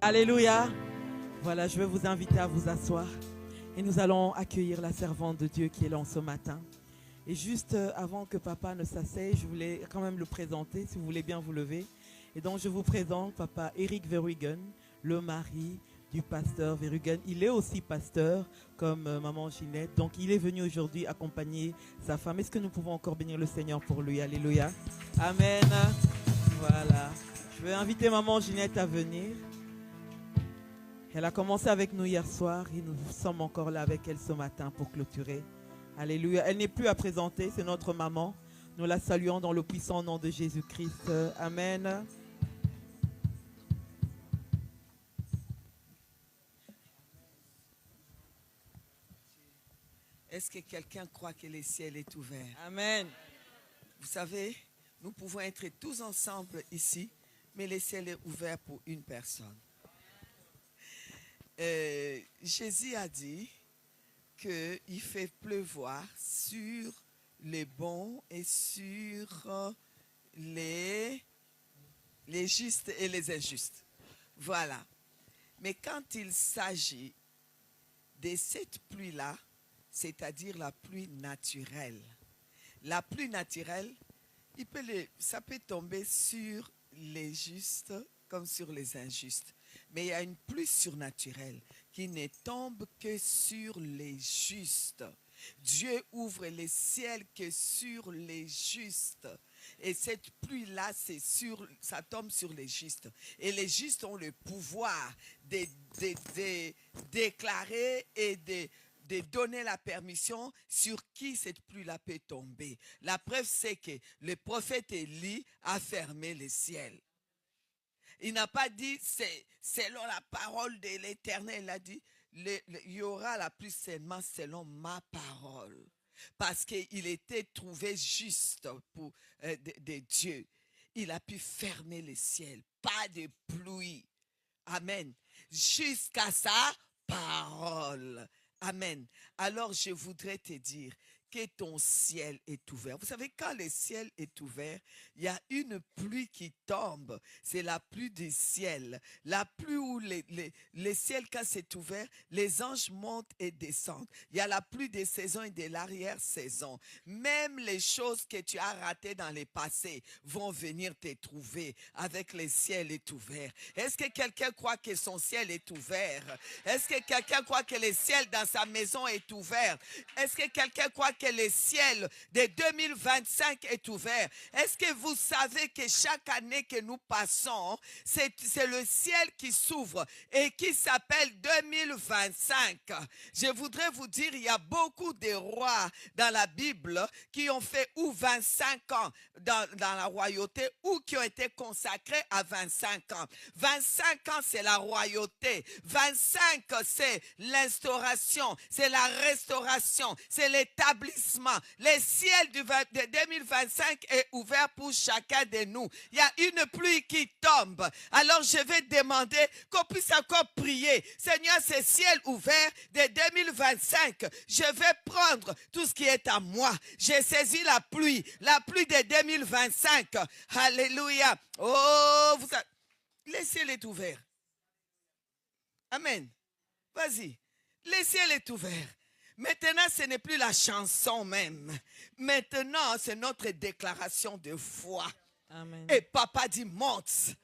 Alléluia. Voilà, je vais vous inviter à vous asseoir et nous allons accueillir la servante de Dieu qui est là ce matin. Et juste avant que papa ne s'asseye, je voulais quand même le présenter, si vous voulez bien vous lever. Et donc je vous présente papa Eric Verhuygen, le mari du pasteur Verhuygen. Il est aussi pasteur comme maman Ginette. Donc il est venu aujourd'hui accompagner sa femme. Est-ce que nous pouvons encore bénir le Seigneur pour lui? Alléluia. Amen. Voilà. Je vais inviter maman Ginette à venir. Elle a commencé avec nous hier soir et nous sommes encore là avec elle ce matin pour clôturer. Alléluia. Elle n'est plus à présenter, c'est notre maman. Nous la saluons dans le puissant nom de Jésus-Christ. Amen. Est-ce que quelqu'un croit que le ciel est ouvert? Amen. Vous savez, nous pouvons être tous ensemble ici, mais le ciel est ouvert pour une personne. Jésus a dit qu'il fait pleuvoir sur les bons et sur les justes et les injustes. Voilà. Mais quand il s'agit de cette pluie-là, c'est-à-dire la pluie naturelle, ça peut tomber sur les justes comme sur les injustes. Mais il y a une pluie surnaturelle qui ne tombe que sur les justes. Dieu ouvre les ciels que sur les justes. Et cette pluie-là, ça tombe sur les justes. Et les justes ont le pouvoir de déclarer et de donner la permission sur qui cette pluie-là peut tomber. La preuve, c'est que le prophète Élie a fermé les ciels. Il n'a pas dit, c'est selon la parole de l'Éternel. Il a dit, il y aura la pluie seulement selon ma parole. Parce qu'il était trouvé juste de Dieu. Il a pu fermer les ciels. Pas de pluie. Amen. Jusqu'à sa parole. Amen. Alors je voudrais te dire que ton ciel est ouvert. Vous savez, quand le ciel est ouvert, il y a une pluie qui tombe. C'est la pluie du ciel. La pluie où le ciel, quand c'est ouvert, les anges montent et descendent. Il y a la pluie des saisons et de l'arrière-saison. Même les choses que tu as ratées dans le passé vont venir te trouver avec le ciel est ouvert. Est-ce que quelqu'un croit que son ciel est ouvert? Est-ce que quelqu'un croit que le ciel dans sa maison est ouvert? Est-ce que quelqu'un croit que le ciel de 2025 est ouvert? Est-ce que vous savez que chaque année que nous passons, c'est le ciel qui s'ouvre et qui s'appelle 2025? Je voudrais vous dire, il y a beaucoup de rois dans la Bible qui ont fait ou 25 ans dans la royauté ou qui ont été consacrés à 25 ans. 25 ans, c'est la royauté. 25, c'est l'instauration, c'est la restauration, c'est l'établissement. Le ciel de 2025 est ouvert pour chacun de nous. Il y a une pluie qui tombe. Alors je vais demander qu'on puisse encore prier. Seigneur, ce ciel ouvert de 2025, je vais prendre tout ce qui est à moi. J'ai saisi la pluie de 2025. Alléluia. Oh, le ciel est ouvert. Amen. Vas-y. Le ciel est ouvert. Maintenant, ce n'est plus la chanson même. Maintenant, c'est notre déclaration de foi. Amen. Et papa dit, monte.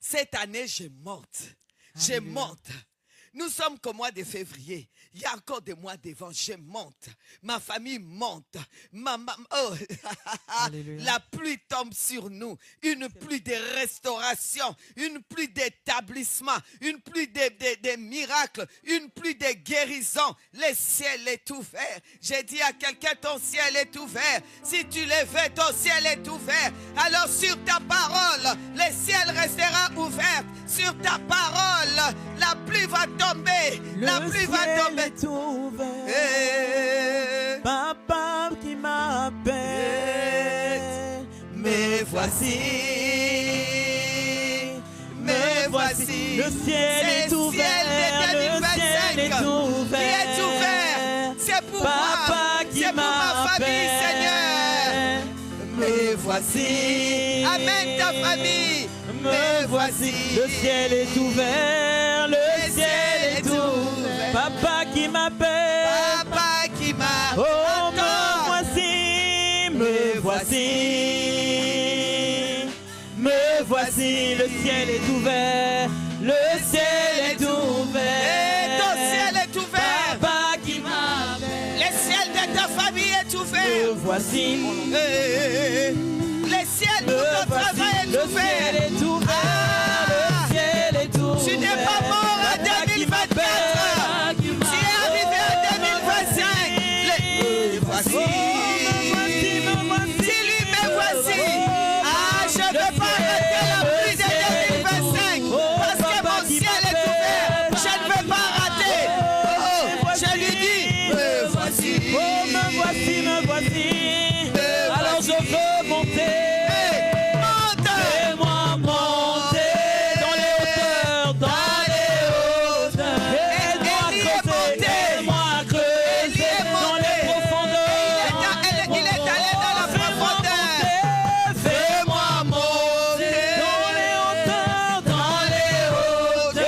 Cette année, je monte. Je monte. Nous sommes qu'au mois de février. Il y a encore des mois devant. Je monte. Ma famille monte. La pluie tombe sur nous. Une pluie de restauration. Une pluie d'établissement. Une pluie de miracles. Une pluie de guérison. Le ciel est ouvert. J'ai dit à quelqu'un, ton ciel est ouvert. Si tu le veux, ton ciel est ouvert. Alors sur ta parole, le ciel restera ouvert. Sur ta parole, la pluie va tomber. La pluie va tomber. Est ouvert. Papa qui m'appelle. Me voici. Le ciel est ouvert. Le ciel est ouvert. Qui est ouvert? C'est pour Papa moi. qui C'est pour ma famille, Seigneur. Me voici. Amen, ta famille. me voici. Le ciel est ouvert, le ciel est ouvert. Papa qui m'appelle, Papa qui m'a. oh me voici, me voici. Me voici, le ciel est ouvert, le ciel est ouvert. Et ton ciel est ouvert. Papa qui m'appelle, Le ciel de ta famille est me ouvert. voici. Le ciel pour ton travail est Le ciel ouvert. est ouvert, le ciel est ouvert. Tu n'es pas mort en 2024. Tu es arrivé en 2025. Me voici. Dis-lui, me voici. Ah, je ne veux pas rater la pluie de 2025. Parce que mon ciel est ouvert. Je ne veux pas rater. Oh, je lui dis, me voici. Oh, me voici, me voici. Alors je veux monter. Monte. Fais-moi monter dans les hauteurs, dans les hauteurs. Aide-moi à creuser dans les profondeurs. Il est allé dans la profondeur. Fais-moi monter dans les hauteurs, dans les hauteurs.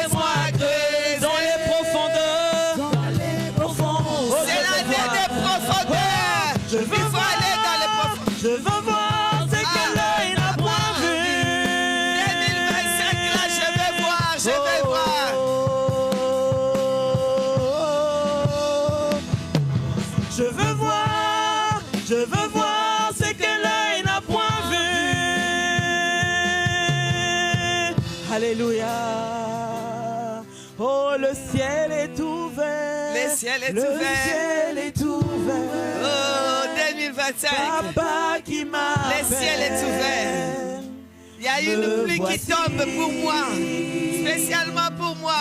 Aide-moi à creuser dans les profondeurs, dans les profondeurs. C'est l'année des profondeurs. Je veux Il faut aller dans les profondeurs. Je veux voir ce que l'œil n'a point vu. 2025, là, je vais voir, je vais voir. Je veux voir ce que l'œil n'a point vu. Alléluia. Oh, le ciel est ouvert. Le ciel est Le ouvert. ciel est ouvert. Oh, 2025. Papa qui m'appelle. Le ciel est ouvert. Il y a une pluie qui tombe pour moi, spécialement pour moi.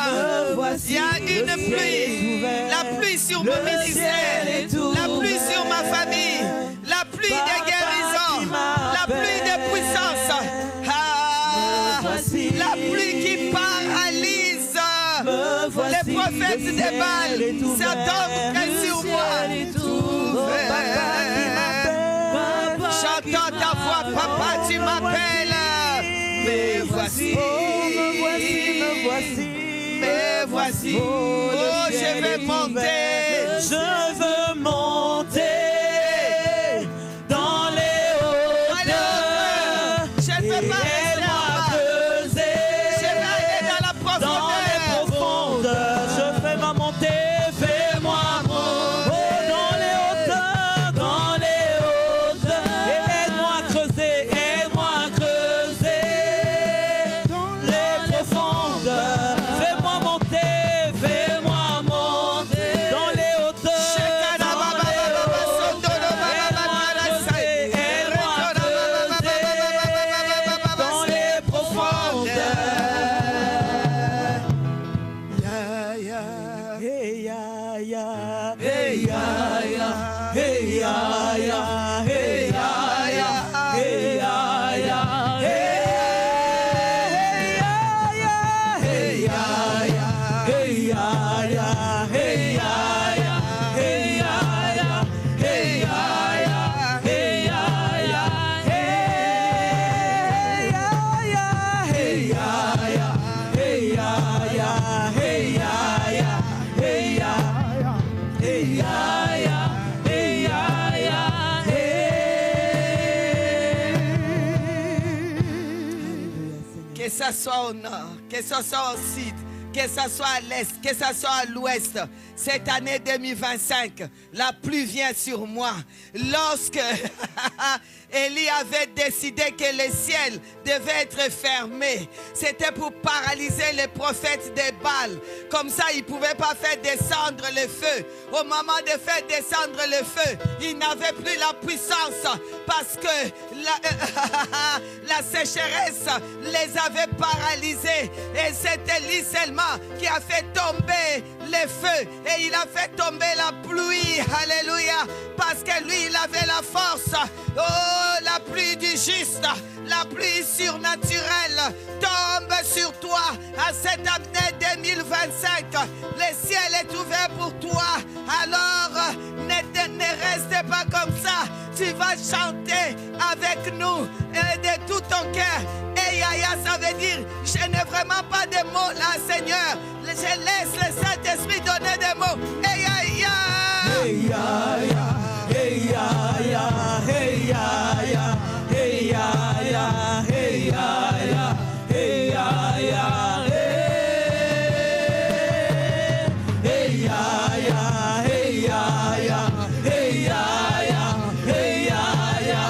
Il y a une pluie, la pluie sur mon ministère, la pluie sur ma famille, la pluie des guérisons, la pluie des puissances. Ah, la pluie qui paralyse les prophètes des Baals. Ça tombe que sur moi. J'entends ta voix, papa, tu m'appelles. Me voici, me voici, me voici. me voici. Oh, je vais monter. Je veux monter dans les hauteurs. Je ne veux pas rester en bas. Je vais aller dans la Dans les profondeur. profondeurs, je fais ma montée, fais-moi monter. Oh, dans les hauteurs, dans les hauteurs. Et aide-moi à creuser, aide-moi à creuser. Dans les profondeurs, fais-moi monter, fais-moi monter. Dans les hauteurs, dans les Que ça soit au nord, que ça soit au sud, que ça soit à l'est, que ça soit à l'ouest, cette année 2025, la pluie vient sur moi. Lorsque Élie avait décidé que le ciel devait être fermé, c'était pour paralyser les prophètes des Baals. Comme ça, ils ne pouvaient pas faire descendre le feu. Au moment de faire descendre le feu, ils n'avaient plus la puissance parce que la sécheresse les avait paralysés. Et c'est Élie seulement qui a fait tomber les feux et il a fait tomber la pluie. Alléluia. Parce que lui, il avait la force. Oh, la pluie du juste, la pluie surnaturelle tombe sur toi à cette année 2025. Le ciel est ouvert pour toi. Alors, ne reste pas comme ça. Tu vas chanter avec nous de tout ton cœur. Et Yaya, ça veut dire, je n'ai vraiment pas de mots là, Seigneur. Je laisse le Saint-Esprit donner des mots. Et Yaya. Hey Yaya, hey Yaya, hey Yaya, hey Yaya, hey Yaya, hey Yaya, hey Yaya, hey Yaya, hey Yaya, hey Yaya, hey Yaya,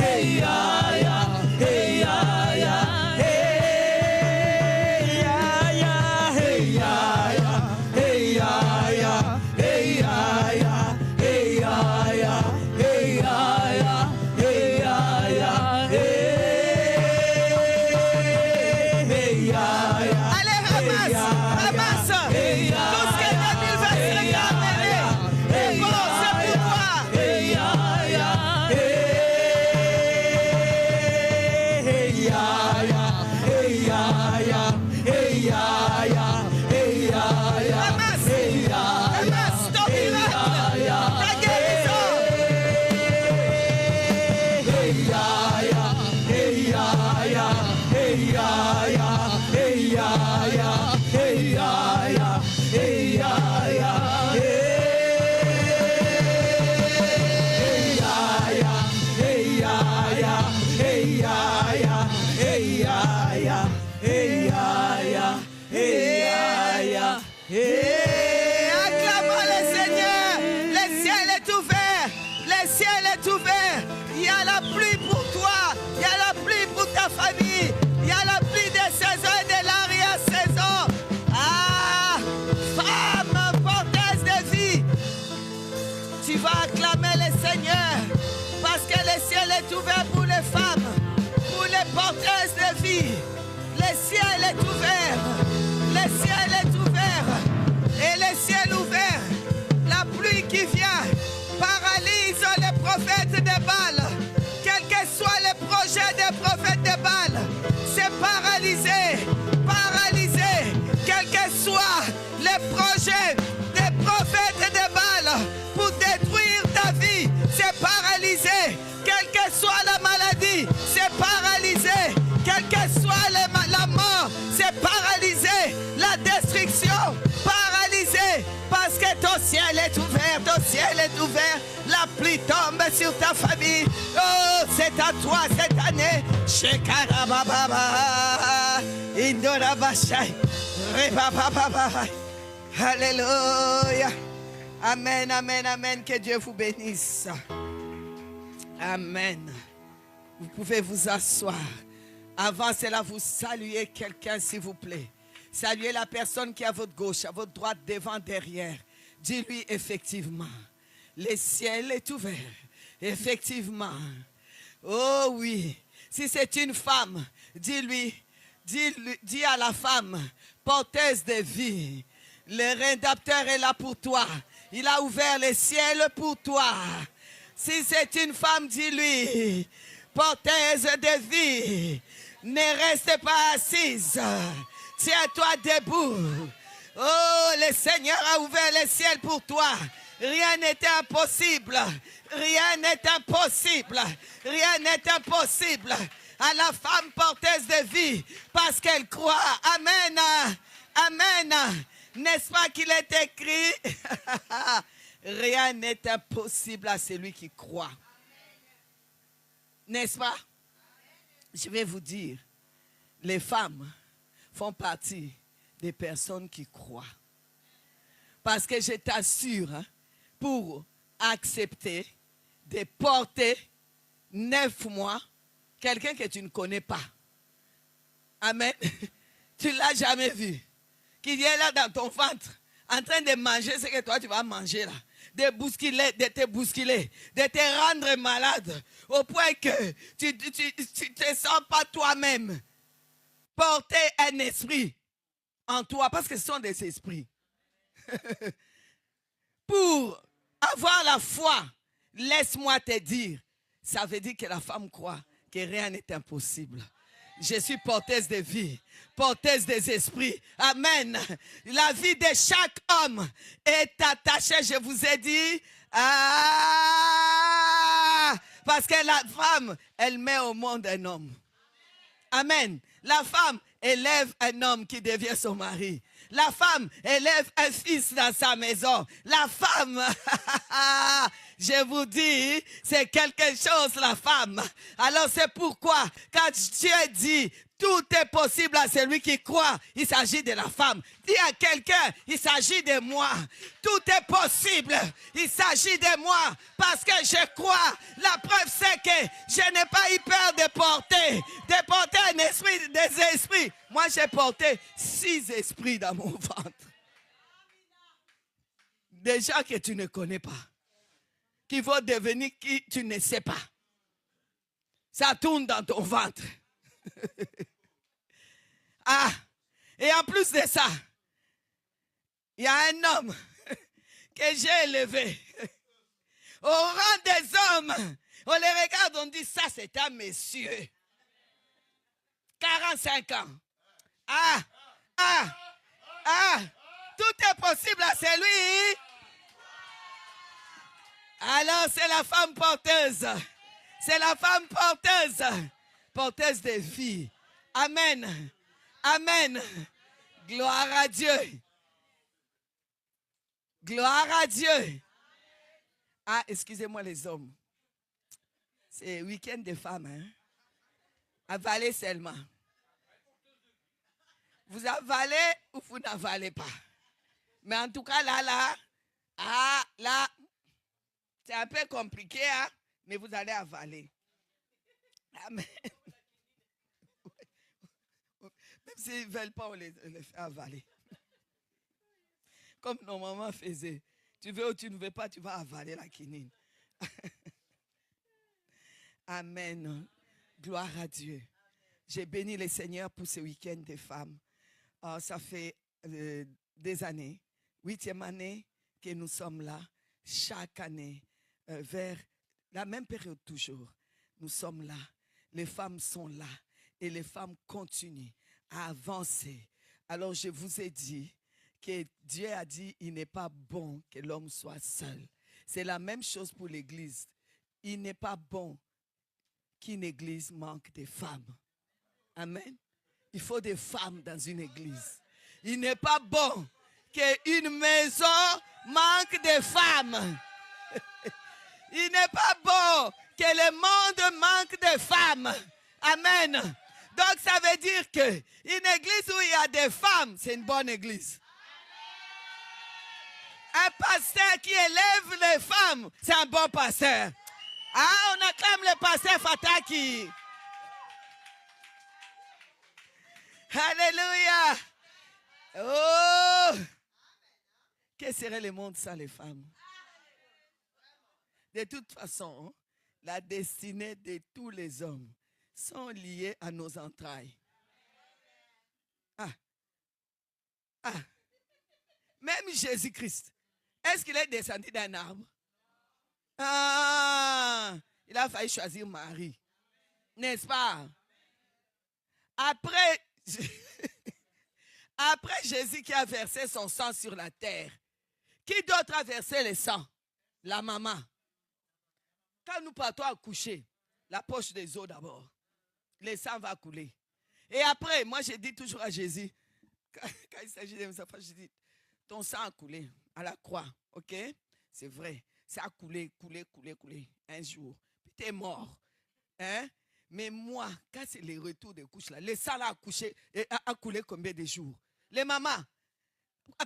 hey Yaya, hey Yaya, hey Yaya, hey Yaya, hey Yaya, hey Yaya, hey Yaya, hey Yaya. Allez, ramasse. Tout ce que 2025 a amené. C'est bon, c'est pour toi. Hey Yaya, hey Yaya, hey Yaya, hey Yaya, hey Yaya, Ramasse. hey Yaya, Ramasse ton miracle. Ta guérison. hey Yaya, hey Yaya, hey Yaya, hey Yaya, hey Yaya, hey Yaya, hey Yaya, hey Yaya, hey Yaya, hey Yaya, hey Yaya, Et acclamons le Seigneur. Le ciel est ouvert. Le ciel est ouvert. Il y a la pluie pour toi. Il y a la pluie pour ta famille. Il y a la pluie des saisons et de l'arrière-saison. Ah, femme porteuse de vie, tu vas acclamer le Seigneur. Parce que le ciel est ouvert pour les femmes, pour les porteuses de vie. Le ciel est ouvert. Le ciel est ouvert. Et le ciel ouvert, la pluie qui vient paralyse les prophètes de Baal. Quel que soit le projet des prophètes de Baal, c'est paralysé. Paralysé. Quel que soit le projet des prophètes de Baal pour détruire ta vie, c'est paralysé. Quelle que soit la maladie, c'est paralysé. Quelle que soit la mort, c'est paralysé. La destruction, paralysé. Parce que ton ciel est ouvert, ton ciel est ouvert. La pluie tombe sur ta famille. Oh, c'est à toi cette année. Shekarabababa, Indorabashai, Rebabababa. Alléluia. Amen, amen, amen. Que Dieu vous bénisse. Amen. Vous pouvez vous asseoir. Avant cela, vous saluez quelqu'un, s'il vous plaît. Saluez la personne qui est à votre gauche, à votre droite, devant, derrière. Dis-lui effectivement, le ciel est ouvert. Effectivement. Oh oui. Si c'est une femme, dis à la femme, porteuse de vie, le rédempteur est là pour toi. Il a ouvert le ciel pour toi. Si c'est une femme, dis-lui, porteuse de vie, ne reste pas assise. Tiens-toi debout. Oh, le Seigneur a ouvert le ciel pour toi. Rien n'est impossible. Rien n'est impossible. Rien n'est impossible à la femme porteuse de vie parce qu'elle croit. Amen. Amen. N'est-ce pas qu'il est écrit? Rien n'est impossible à celui qui croit. N'est-ce pas? Je vais vous dire, les femmes font partie des personnes qui croient. Parce que je t'assure, pour accepter de porter 9 mois quelqu'un que tu ne connais pas. Amen. Tu ne l'as jamais vu. Qu'il est là dans ton ventre, en train de manger ce que toi tu vas manger là. De te bousculer, de te rendre malade. Au point que tu ne te sens pas toi-même. Porter un esprit en toi. Parce que ce sont des esprits. Pour avoir la foi, laisse-moi te dire, ça veut dire que la femme croit que rien n'est impossible. Je suis porteuse de vie, porteuse des esprits. Amen. La vie de chaque homme est attachée, je vous ai dit, Parce que la femme, elle met au monde un homme. Amen. La femme élève un homme qui devient son mari. La femme élève un fils dans sa maison. La femme, je vous dis, c'est quelque chose, la femme. Alors c'est pourquoi, quand Dieu dit, tout est possible à celui qui croit, il s'agit de la femme. Dis à quelqu'un, il s'agit de moi. Tout est possible, il s'agit de moi. Parce que je crois, la preuve c'est que je n'ai pas eu peur de porter un esprit, des esprits. Moi j'ai porté 6 esprits dans mon ventre. Des gens que tu ne connais pas. Qui vont devenir qui tu ne sais pas. Ça tourne dans ton ventre. Ah, et en plus de ça, il y a un homme que j'ai élevé. Au rang des hommes, on les regarde, on dit ça c'est un monsieur. 45 ans. Tout est possible à celui. Alors c'est la femme porteuse. C'est la femme porteuse. Porteuse de vie. Amen. Amen. Gloire à Dieu. Gloire à Dieu. Ah, excusez-moi les hommes. C'est week-end des femmes. Hein? Avalez seulement. Vous avalez ou vous n'avalez pas. Mais en tout cas, là, c'est un peu compliqué, hein? Mais vous allez avaler. Amen. Même s'ils ne veulent pas, on les fait avaler. Comme nos mamans faisaient. Tu veux ou tu ne veux pas, tu vas avaler la quinine. Amen. Gloire à Dieu. J'ai béni le Seigneur pour ce week-end des femmes. Ça fait des années, 8e année que nous sommes là. Chaque année, vers la même période toujours, nous sommes là. Les femmes sont là. Et les femmes continuent à avancer. Alors je vous ai dit que Dieu a dit il n'est pas bon que l'homme soit seul. C'est la même chose pour l'église. Il n'est pas bon qu'une église manque de femmes. Amen. Il faut des femmes dans une église. Il n'est pas bon qu'une maison manque de femmes. Il n'est pas bon que le monde manque de femmes. Amen. Donc ça veut dire qu'une église où il y a des femmes, c'est une bonne église. Un pasteur qui élève les femmes, c'est un bon pasteur. Ah, on acclame le pasteur Fataki. Alléluia. Oh, que serait le monde sans les femmes? De toute façon, la destinée de tous les hommes sont liés à nos entrailles. Même Jésus-Christ, est-ce qu'il est descendu d'un arbre? Il a failli choisir Marie. N'est-ce pas? Après Jésus qui a versé son sang sur la terre, qui d'autre a versé le sang? La maman. Quand nous partons à coucher, la poche des os d'abord. Le sang va couler. Et après, moi je dis toujours à Jésus, quand il s'agit de mes enfants, je dis, ton sang a coulé à la croix, ok? C'est vrai, ça a coulé un jour. Puis tu es mort. Hein? Mais moi, quand c'est le retour des couches là, le sang là a coulé combien de jours? Les mamans,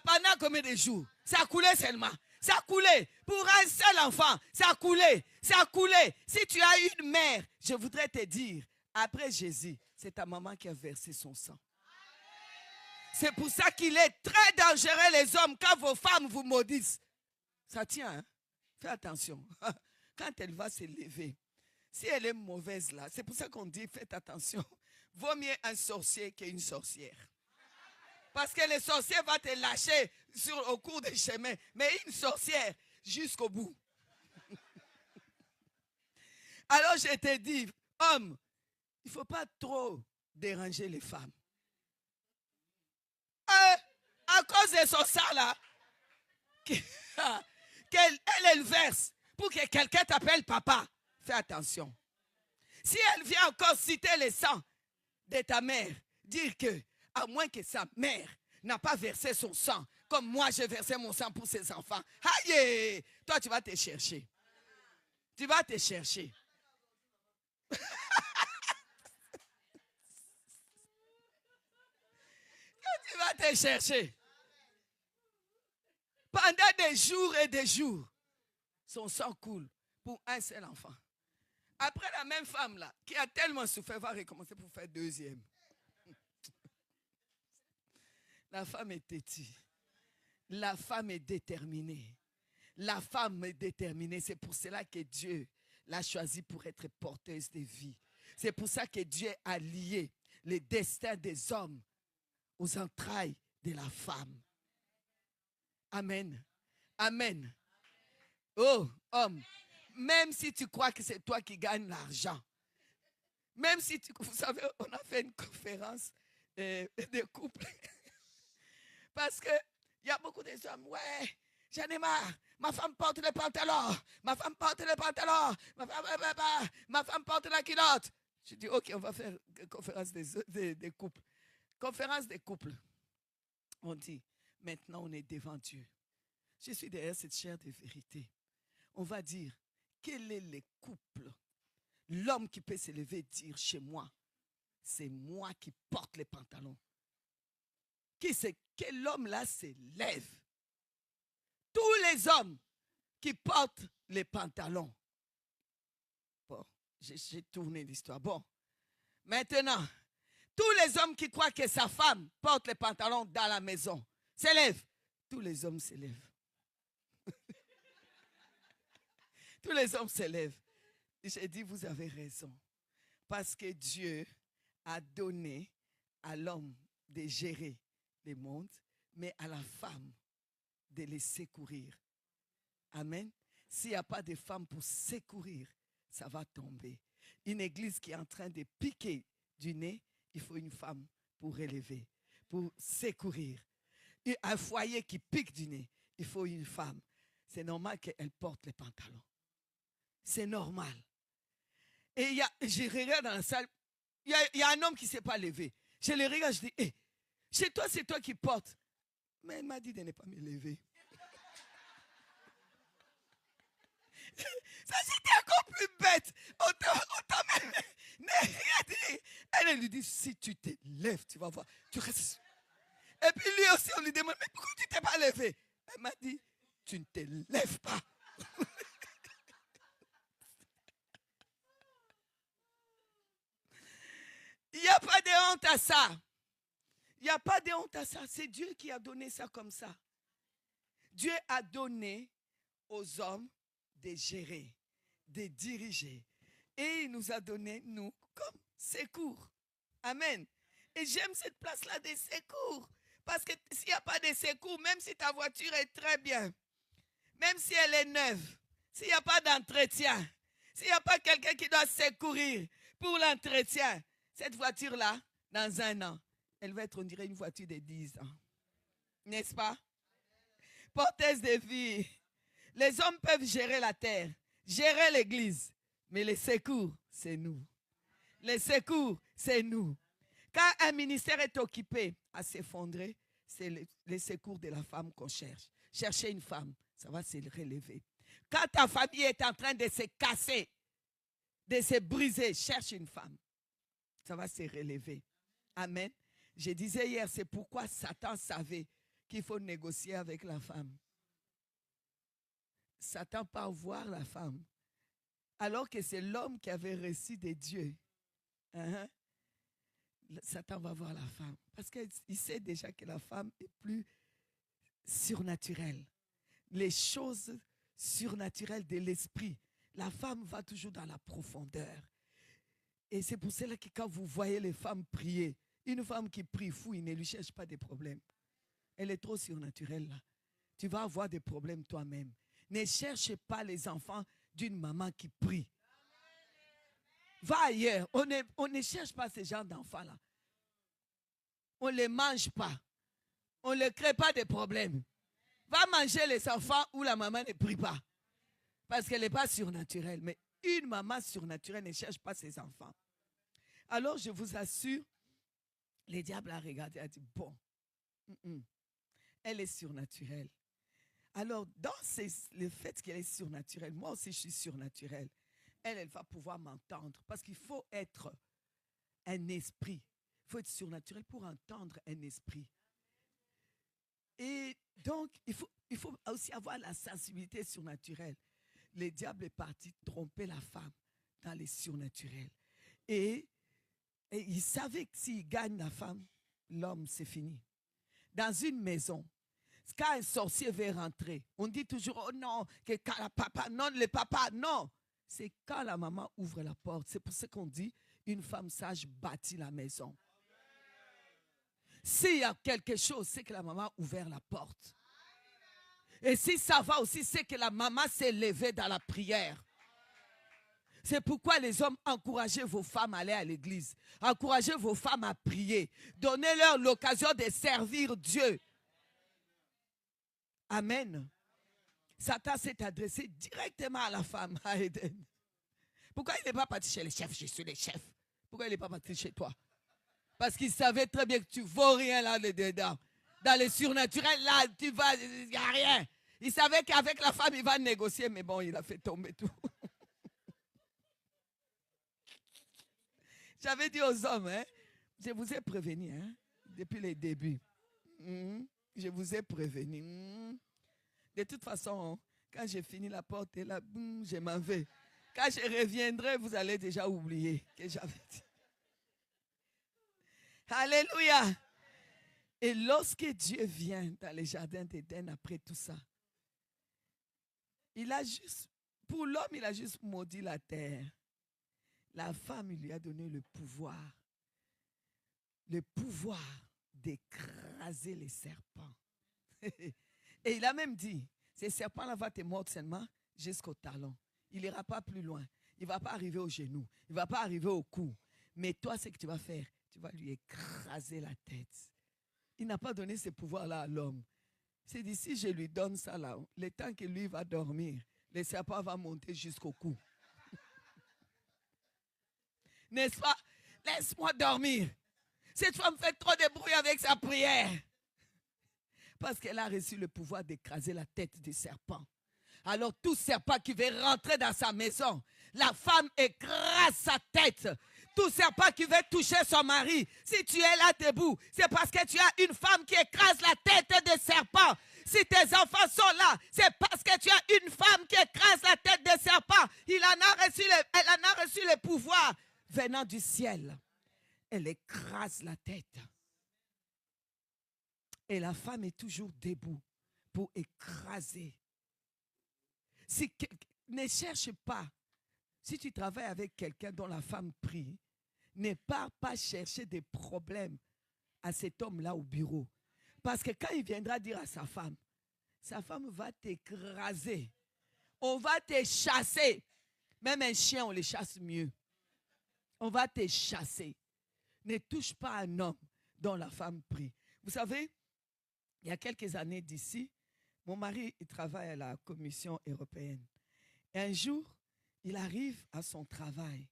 pendant combien de jours? Ça a coulé seulement. Ça a coulé. Pour un seul enfant, ça a coulé. Ça a coulé. Si tu as une mère, je voudrais te dire, après Jésus, c'est ta maman qui a versé son sang. C'est pour ça qu'il est très dangereux, les hommes, quand vos femmes vous maudissent. Ça tient, hein? Fais attention. Quand elle va se lever, si elle est mauvaise là, c'est pour ça qu'on dit, faites attention. Vaut mieux un sorcier qu'une sorcière. Parce que le sorcier va te lâcher au cours des chemins. Mais une sorcière, jusqu'au bout. Alors je te dis, homme, il ne faut pas trop déranger les femmes. À cause de son sang là, qu'elle verse pour que quelqu'un t'appelle papa. Fais attention. Si elle vient encore citer les sangs de ta mère, dire que, à moins que sa mère n'a pas versé son sang, comme moi j'ai versé mon sang pour ses enfants, aïe, toi tu vas te chercher. Tu vas te chercher. Tu vas te chercher. Pendant des jours et des jours, son sang coule pour un seul enfant. Après, la même femme là, qui a tellement souffert, va recommencer pour faire deuxième. La femme est têtue. La femme est déterminée. La femme est déterminée. C'est pour cela que Dieu l'a choisie pour être porteuse de vie. C'est pour ça que Dieu a lié le destin des hommes aux entrailles de la femme. Amen. Amen. Oh, homme, même si tu crois que c'est toi qui gagnes l'argent, même si vous savez, on a fait une conférence de couple. Parce qu'il y a beaucoup de hommes, ouais, j'en ai marre. Ma femme porte les pantalons. Ma femme porte les pantalons. Ma femme porte la culotte. Je dis, ok, on va faire une conférence des couples. Conférence des couples. On dit, maintenant on est devant Dieu. Je suis derrière cette chair de vérité. On va dire, quel est le couple? L'homme qui peut se lever et dire, chez moi, c'est moi qui porte les pantalons. Quel homme là se lève? Tous les hommes qui portent les pantalons. Bon, j'ai tourné l'histoire. Bon, maintenant, tous les hommes qui croient que sa femme porte les pantalons dans la maison se lèvent. Tous les hommes se lèvent. Tous les hommes se lèvent. J'ai dit, vous avez raison. Parce que Dieu a donné à l'homme de gérer le monde, mais à la femme de les secourir. Amen. S'il n'y a pas de femme pour secourir, ça va tomber. Une église qui est en train de piquer du nez, il faut une femme pour relever, pour secourir. Et un foyer qui pique du nez, il faut une femme. C'est normal qu'elle porte les pantalons. C'est normal. Et je regarde dans la salle, il y a un homme qui ne s'est pas levé. Je le regarde, je dis, hey, chez toi, c'est toi qui portes. Mais elle m'a dit de ne pas me lever. Ça, c'était encore plus bête. Autant même ne rien dire. Elle lui dit, si tu te lèves, tu vas voir. Tu restes. Et puis lui aussi, on lui demande, mais pourquoi tu ne t'es pas levé? Elle m'a dit, tu ne te lèves pas. Il n'y a pas de honte à ça. Il n'y a pas de honte à ça. C'est Dieu qui a donné ça comme ça. Dieu a donné aux hommes de gérer, de diriger. Et il nous a donné, nous, comme secours. Amen. Et j'aime cette place-là des secours. Parce que s'il n'y a pas de secours, même si ta voiture est très bien, même si elle est neuve, s'il n'y a pas d'entretien, s'il n'y a pas quelqu'un qui doit secourir pour l'entretien, cette voiture-là, dans un an, elle va être, on dirait, une voiture de 10 ans. N'est-ce pas? Porteuse de vie. Les hommes peuvent gérer la terre, gérer l'église, mais les secours, c'est nous. Les secours, c'est nous. Quand un ministère est occupé à s'effondrer, c'est les secours de la femme qu'on cherche. Chercher une femme, ça va se relever. Quand ta famille est en train de se casser, de se briser, cherche une femme. Ça va se relever. Amen. Je disais hier, c'est pourquoi Satan savait qu'il faut négocier avec la femme. Satan part voir la femme, alors que c'est l'homme qui avait reçu de Dieu. Satan va voir la femme, parce qu'il sait déjà que la femme est plus surnaturelle. Les choses surnaturelles de l'esprit, la femme va toujours dans la profondeur. Et c'est pour cela que quand vous voyez les femmes prier, une femme qui prie fou, il ne lui cherche pas de problèmes. Elle est trop surnaturelle là. Tu vas avoir des problèmes toi-même. Ne cherche pas les enfants d'une maman qui prie. Va ailleurs. On ne cherche pas ce genre d'enfants-là. On ne les mange pas. On ne crée pas de problèmes. Va manger les enfants où la maman ne prie pas. Parce qu'elle n'est pas surnaturelle. Mais Une maman surnaturelle ne cherche pas ses enfants. Alors, je vous assure, le diable a regardé et a dit, bon, elle est surnaturelle. Alors, dans le fait qu'elle est surnaturelle, moi aussi je suis surnaturelle, elle va pouvoir m'entendre. Parce qu'il faut être un esprit. Il faut être surnaturel pour entendre un esprit. Et donc, il faut aussi avoir la sensibilité surnaturelle. Le diable est parti tromper la femme dans les surnaturels. Et il savait que s'il gagne la femme, l'homme, c'est fini. Dans une maison, quand un sorcier veut rentrer, on dit toujours, oh non, que quand le papa, non, le papa, non. C'est quand la maman ouvre la porte. C'est pour ça qu'on dit, une femme sage bâtit la maison. S'il y a quelque chose, c'est que la maman a ouvert la porte. Et si ça va aussi, c'est que la maman s'est levée dans la prière. C'est pourquoi les hommes, encouragez vos femmes à aller à l'église. Encouragez vos femmes à prier. Donnez-leur l'occasion de servir Dieu. Amen. Satan s'est adressé directement à la femme, à Éden. Pourquoi il n'est pas parti chez les chefs? Je suis les chefs. Pourquoi il n'est pas parti chez toi? Parce qu'il savait très bien que tu ne vaux rien là dedans. Dans les surnaturels, là, il n'y a rien. Il savait qu'avec la femme, il va négocier, mais bon, il a fait tomber tout. J'avais dit aux hommes, hein, je vous ai prévenu, hein, depuis les débuts. Je vous ai prévenu. De toute façon, quand j'ai fini la porte, et là, je m'en vais. Quand je reviendrai, vous allez déjà oublier que j'avais dit. Alléluia. Et lorsque Dieu vient dans les jardins d'Éden après tout ça, pour l'homme, il a juste maudit la terre. La femme, il lui a donné le pouvoir d'écraser les serpents. Et il a même dit, ces serpents-là vont te mordre seulement jusqu'au talon. Il n'ira pas plus loin. Il ne va pas arriver au genou. Il ne va pas arriver au cou. Mais toi, ce que tu vas faire, tu vas lui écraser la tête. Il n'a pas donné ce pouvoir-là à l'homme. C'est dit, si je lui donne ça là, le temps que lui va dormir, le serpent va monter jusqu'au cou. N'est-ce pas? Laisse-moi dormir. Cette femme fait trop de bruit avec sa prière. Parce qu'elle a reçu le pouvoir d'écraser la tête du serpent. Alors tout serpent qui veut rentrer dans sa maison, la femme écrase sa tête. Tout serpent qui veut toucher son mari, si tu es là debout, c'est parce que tu as une femme qui écrase la tête des serpents. Si tes enfants sont là, c'est parce que tu as une femme qui écrase la tête des serpents. Elle en a reçu le pouvoir venant du ciel. Elle écrase la tête. Et la femme est toujours debout pour écraser. Ne cherche pas. Si tu travailles avec quelqu'un dont la femme prie, ne pars pas chercher des problèmes à cet homme-là au bureau. Parce que quand il viendra dire à sa femme va t'écraser. On va te chasser. Même un chien, on le chasse mieux. On va te chasser. Ne touche pas un homme dont la femme prie. Vous savez, il y a quelques années d'ici, mon mari il travaille à la Commission européenne. Et un jour, il arrive à son travail.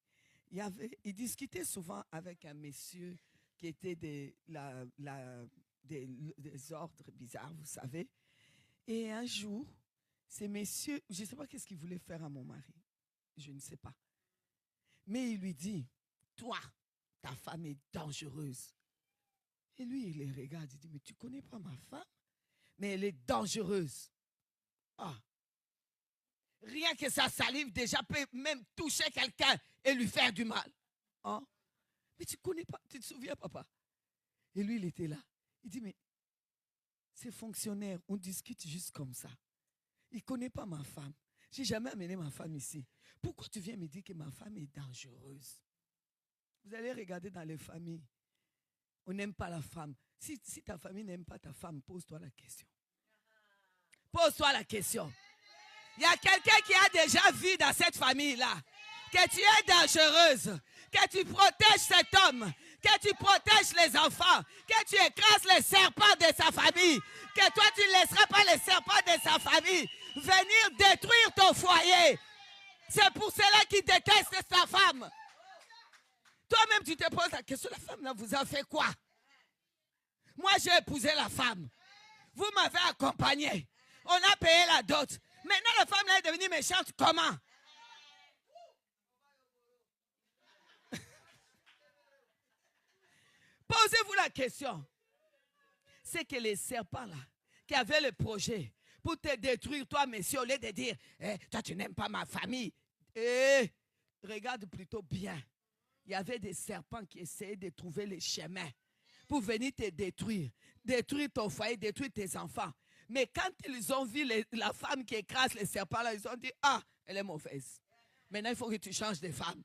Il discutait souvent avec un monsieur qui était des ordres bizarres, vous savez. Et un jour, ce monsieur, je ne sais pas qu'est-ce qu'il voulait faire à mon mari. Je ne sais pas. Mais il lui dit, toi, ta femme est dangereuse. Et lui, il les regarde, il dit, mais tu ne connais pas ma femme? Mais elle est dangereuse. Ah. Rien que sa salive déjà peut même toucher quelqu'un et lui faire du mal. Ah. Mais tu ne connais pas, tu te souviens, papa? Et lui, il était là. Il dit, mais ces fonctionnaires, on discute juste comme ça. Il ne connaît pas ma femme. Je n'ai jamais amené ma femme ici. Pourquoi tu viens me dire que ma femme est dangereuse? Vous allez regarder dans les familles. On n'aime pas la femme. Si ta famille n'aime pas ta femme, pose-toi la question. Pose-toi la question. Il y a quelqu'un qui a déjà vu dans cette famille-là que tu es dangereuse, que tu protèges cet homme, que tu protèges les enfants, que tu écrases les serpents de sa famille, que toi tu ne laisseras pas les serpents de sa famille venir détruire ton foyer. C'est pour cela qu'il déteste sa femme. Toi-même, tu te poses la question, la femme là vous a fait quoi? Moi, j'ai épousé la femme. Vous m'avez accompagné. On a payé la dot. Maintenant, la femme là est devenue méchante. Comment? Posez-vous la question. C'est que les serpents là, qui avaient le projet pour te détruire, toi, messieurs, au lieu de dire, toi, tu n'aimes pas ma famille. Regarde plutôt bien. Il y avait des serpents qui essayaient de trouver les chemins pour venir te détruire. Détruire ton foyer, détruire tes enfants. Mais quand ils ont vu la femme qui écrase les serpents là, ils ont dit, ah, elle est mauvaise. Maintenant, il faut que tu changes de femme.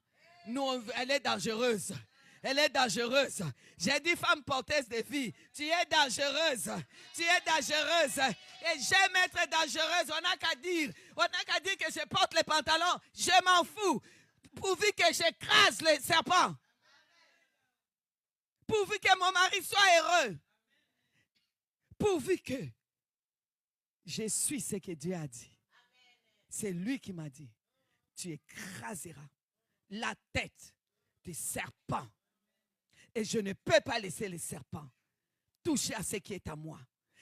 Nous, elle est dangereuse. Elle est dangereuse. J'ai dit femme porteuse de vie. Tu es dangereuse. Tu es dangereuse. Et j'aime être dangereuse. On n'a qu'à dire. On n'a qu'à dire que je porte les pantalons. Je m'en fous. Pourvu que j'écrase les serpents. Pourvu que mon mari soit heureux. Pourvu que je suis ce que Dieu a dit. C'est lui qui m'a dit. Tu écraseras la tête des serpents. Et je ne peux pas laisser les serpents toucher à ce qui est à moi.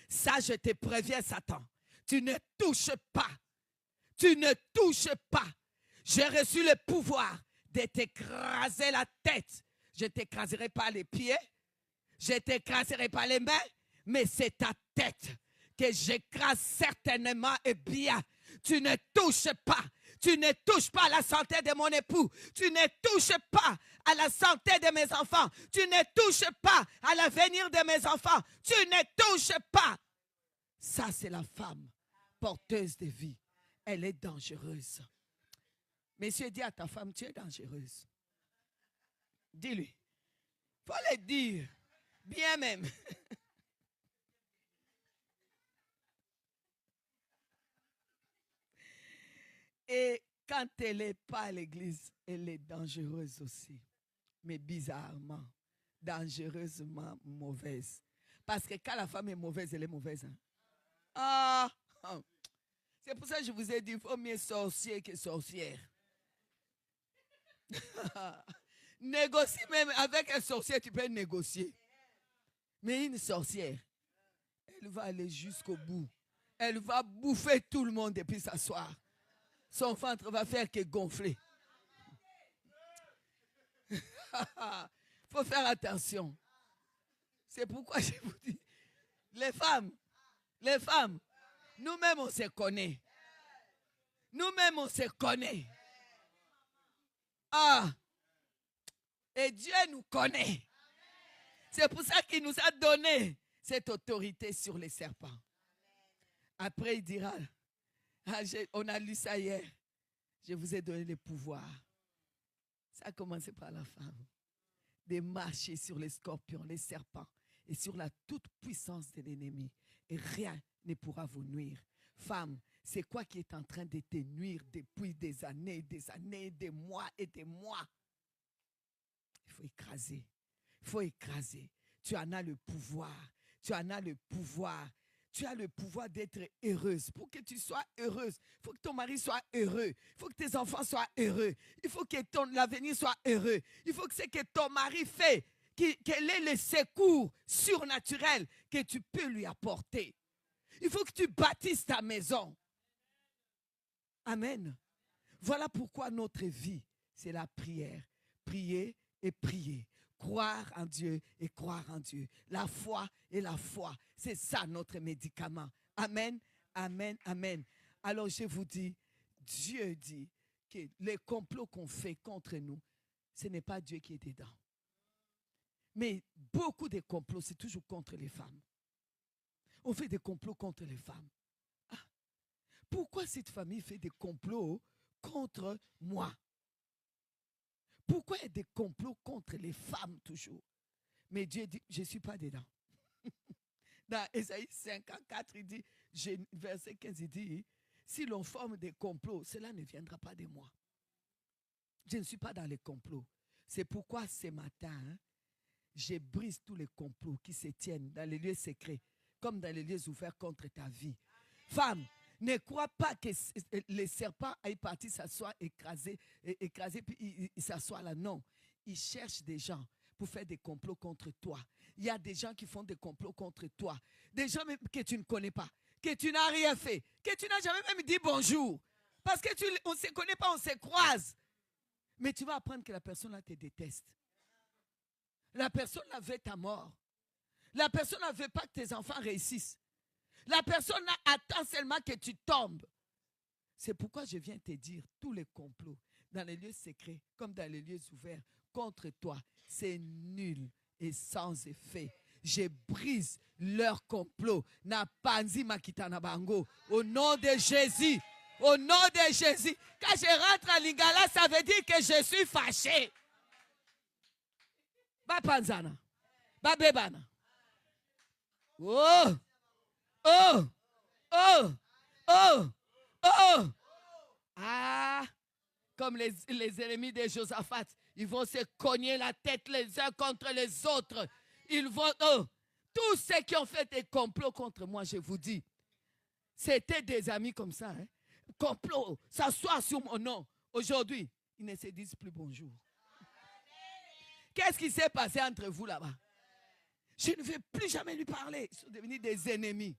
Ça, je te préviens, Satan. Tu ne touches pas. Tu ne touches pas. J'ai reçu le pouvoir de t'écraser la tête. Je ne t'écraserai pas les pieds. Je ne t'écraserai pas les mains. Mais c'est ta tête que j'écrase certainement et bien. Tu ne touches pas. Tu ne touches pas à la santé de mon époux. Tu ne touches pas à la santé de mes enfants. Tu ne touches pas à l'avenir de mes enfants. Tu ne touches pas. Ça, c'est la femme porteuse de vie. Elle est dangereuse. Messieurs, dis à ta femme, tu es dangereuse. Dis-lui. Il faut le dire. Bien même. Et quand elle n'est pas à l'église, elle est dangereuse aussi. Mais bizarrement, dangereusement mauvaise. Parce que quand la femme est mauvaise, elle est mauvaise. Hein? Ah, c'est pour ça que je vous ai dit, il faut mieux sorcier que sorcière. Négocie même avec un sorcier, tu peux négocier. Mais une sorcière, elle va aller jusqu'au bout. Elle va bouffer tout le monde et puis s'asseoir. Son ventre va faire que gonfler. Il faut faire attention. C'est pourquoi je vous dis, les femmes, nous-mêmes on se connaît. Nous-mêmes on se connaît. Ah, et Dieu nous connaît. C'est pour ça qu'il nous a donné cette autorité sur les serpents. Après, il dira, on a lu ça hier, je vous ai donné le pouvoir. Ça a commencé par la femme. De marcher sur les scorpions, les serpents et sur la toute puissance de l'ennemi. Et rien ne pourra vous nuire. Femme, c'est quoi qui est en train de te nuire depuis des années, des mois et des mois? Il faut écraser. Il faut écraser. Tu en as le pouvoir. Tu en as le pouvoir. Tu as le pouvoir d'être heureuse. Pour que tu sois heureuse, il faut que ton mari soit heureux. Il faut que tes enfants soient heureux. Il faut que l'avenir soit heureux. Il faut que ce que ton mari fait, qu'elle ait le secours surnaturel que tu peux lui apporter. Il faut que tu bâtisses ta maison. Amen. Voilà pourquoi notre vie, c'est la prière. Prier et prier. Croire en Dieu et croire en Dieu. La foi et la foi. C'est ça notre médicament. Amen, amen, amen. Alors je vous dis, Dieu dit que les complots qu'on fait contre nous, ce n'est pas Dieu qui est dedans. Mais beaucoup de complots, c'est toujours contre les femmes. On fait des complots contre les femmes. Ah, pourquoi cette famille fait des complots contre moi? Pourquoi il y a des complots contre les femmes toujours? Mais Dieu dit, je ne suis pas dedans. Dans Ésaïe 54, il dit, verset 15, il dit, si l'on forme des complots, cela ne viendra pas de moi. Je ne suis pas dans les complots. C'est pourquoi ce matin, je brise tous les complots qui se tiennent dans les lieux secrets, comme dans les lieux ouverts contre ta vie. Femme, Ne crois pas que le serpent est parti s'asseoir, écrasé, puis il s'assoit là. Non. Il cherche des gens pour faire des complots contre toi. Il y a des gens qui font des complots contre toi. Des gens même que tu ne connais pas, que tu n'as rien fait, que tu n'as jamais même dit bonjour. Parce qu'on ne se connaît pas, on se croise. Mais tu vas apprendre que la personne là te déteste. La personne là veut ta mort. La personne ne veut pas que tes enfants réussissent. La personne là attend seulement que tu tombes. C'est pourquoi je viens te dire, tous les complots, dans les lieux secrets comme dans les lieux ouverts, contre toi, c'est nul et sans effet. Je brise leur complot. Au nom de Jésus. Au nom de Jésus. Quand je rentre à Lingala, ça veut dire que je suis fâché. Ba panzana. Ba bebana. Oh. Oh. Oh. Oh. Oh. Ah. Comme les ennemis de Josaphat. Ils vont se cogner la tête les uns contre les autres. Ils vont... Oh. Tous ceux qui ont fait des complots contre moi, je vous dis, c'était des amis comme ça. Hein? Complot, s'asseoir sur mon nom. Aujourd'hui, ils ne se disent plus bonjour. Qu'est-ce qui s'est passé entre vous là-bas? Je ne vais plus jamais lui parler. Ils sont devenus des ennemis.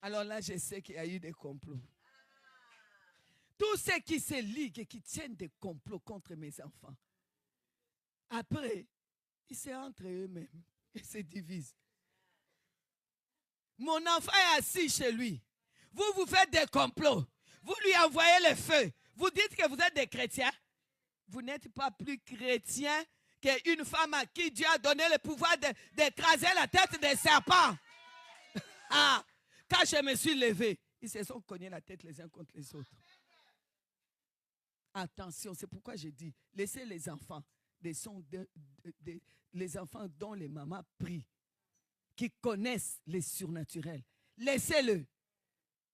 Alors là, je sais qu'il y a eu des complots. Tous ceux qui se liguent et qui tiennent des complots contre mes enfants, après, ils se rentrent eux-mêmes et se divisent. Mon enfant est assis chez lui. Vous faites des complots. Vous lui envoyez le feu. Vous dites que vous êtes des chrétiens. Vous n'êtes pas plus chrétien qu'une femme à qui Dieu a donné le pouvoir d'écraser la tête des serpents. Ah, quand je me suis levé, ils se sont cognés la tête les uns contre les autres. Attention, c'est pourquoi je dis, laissez les enfants, les enfants dont les mamans prient, qui connaissent les surnaturels. Laissez-le.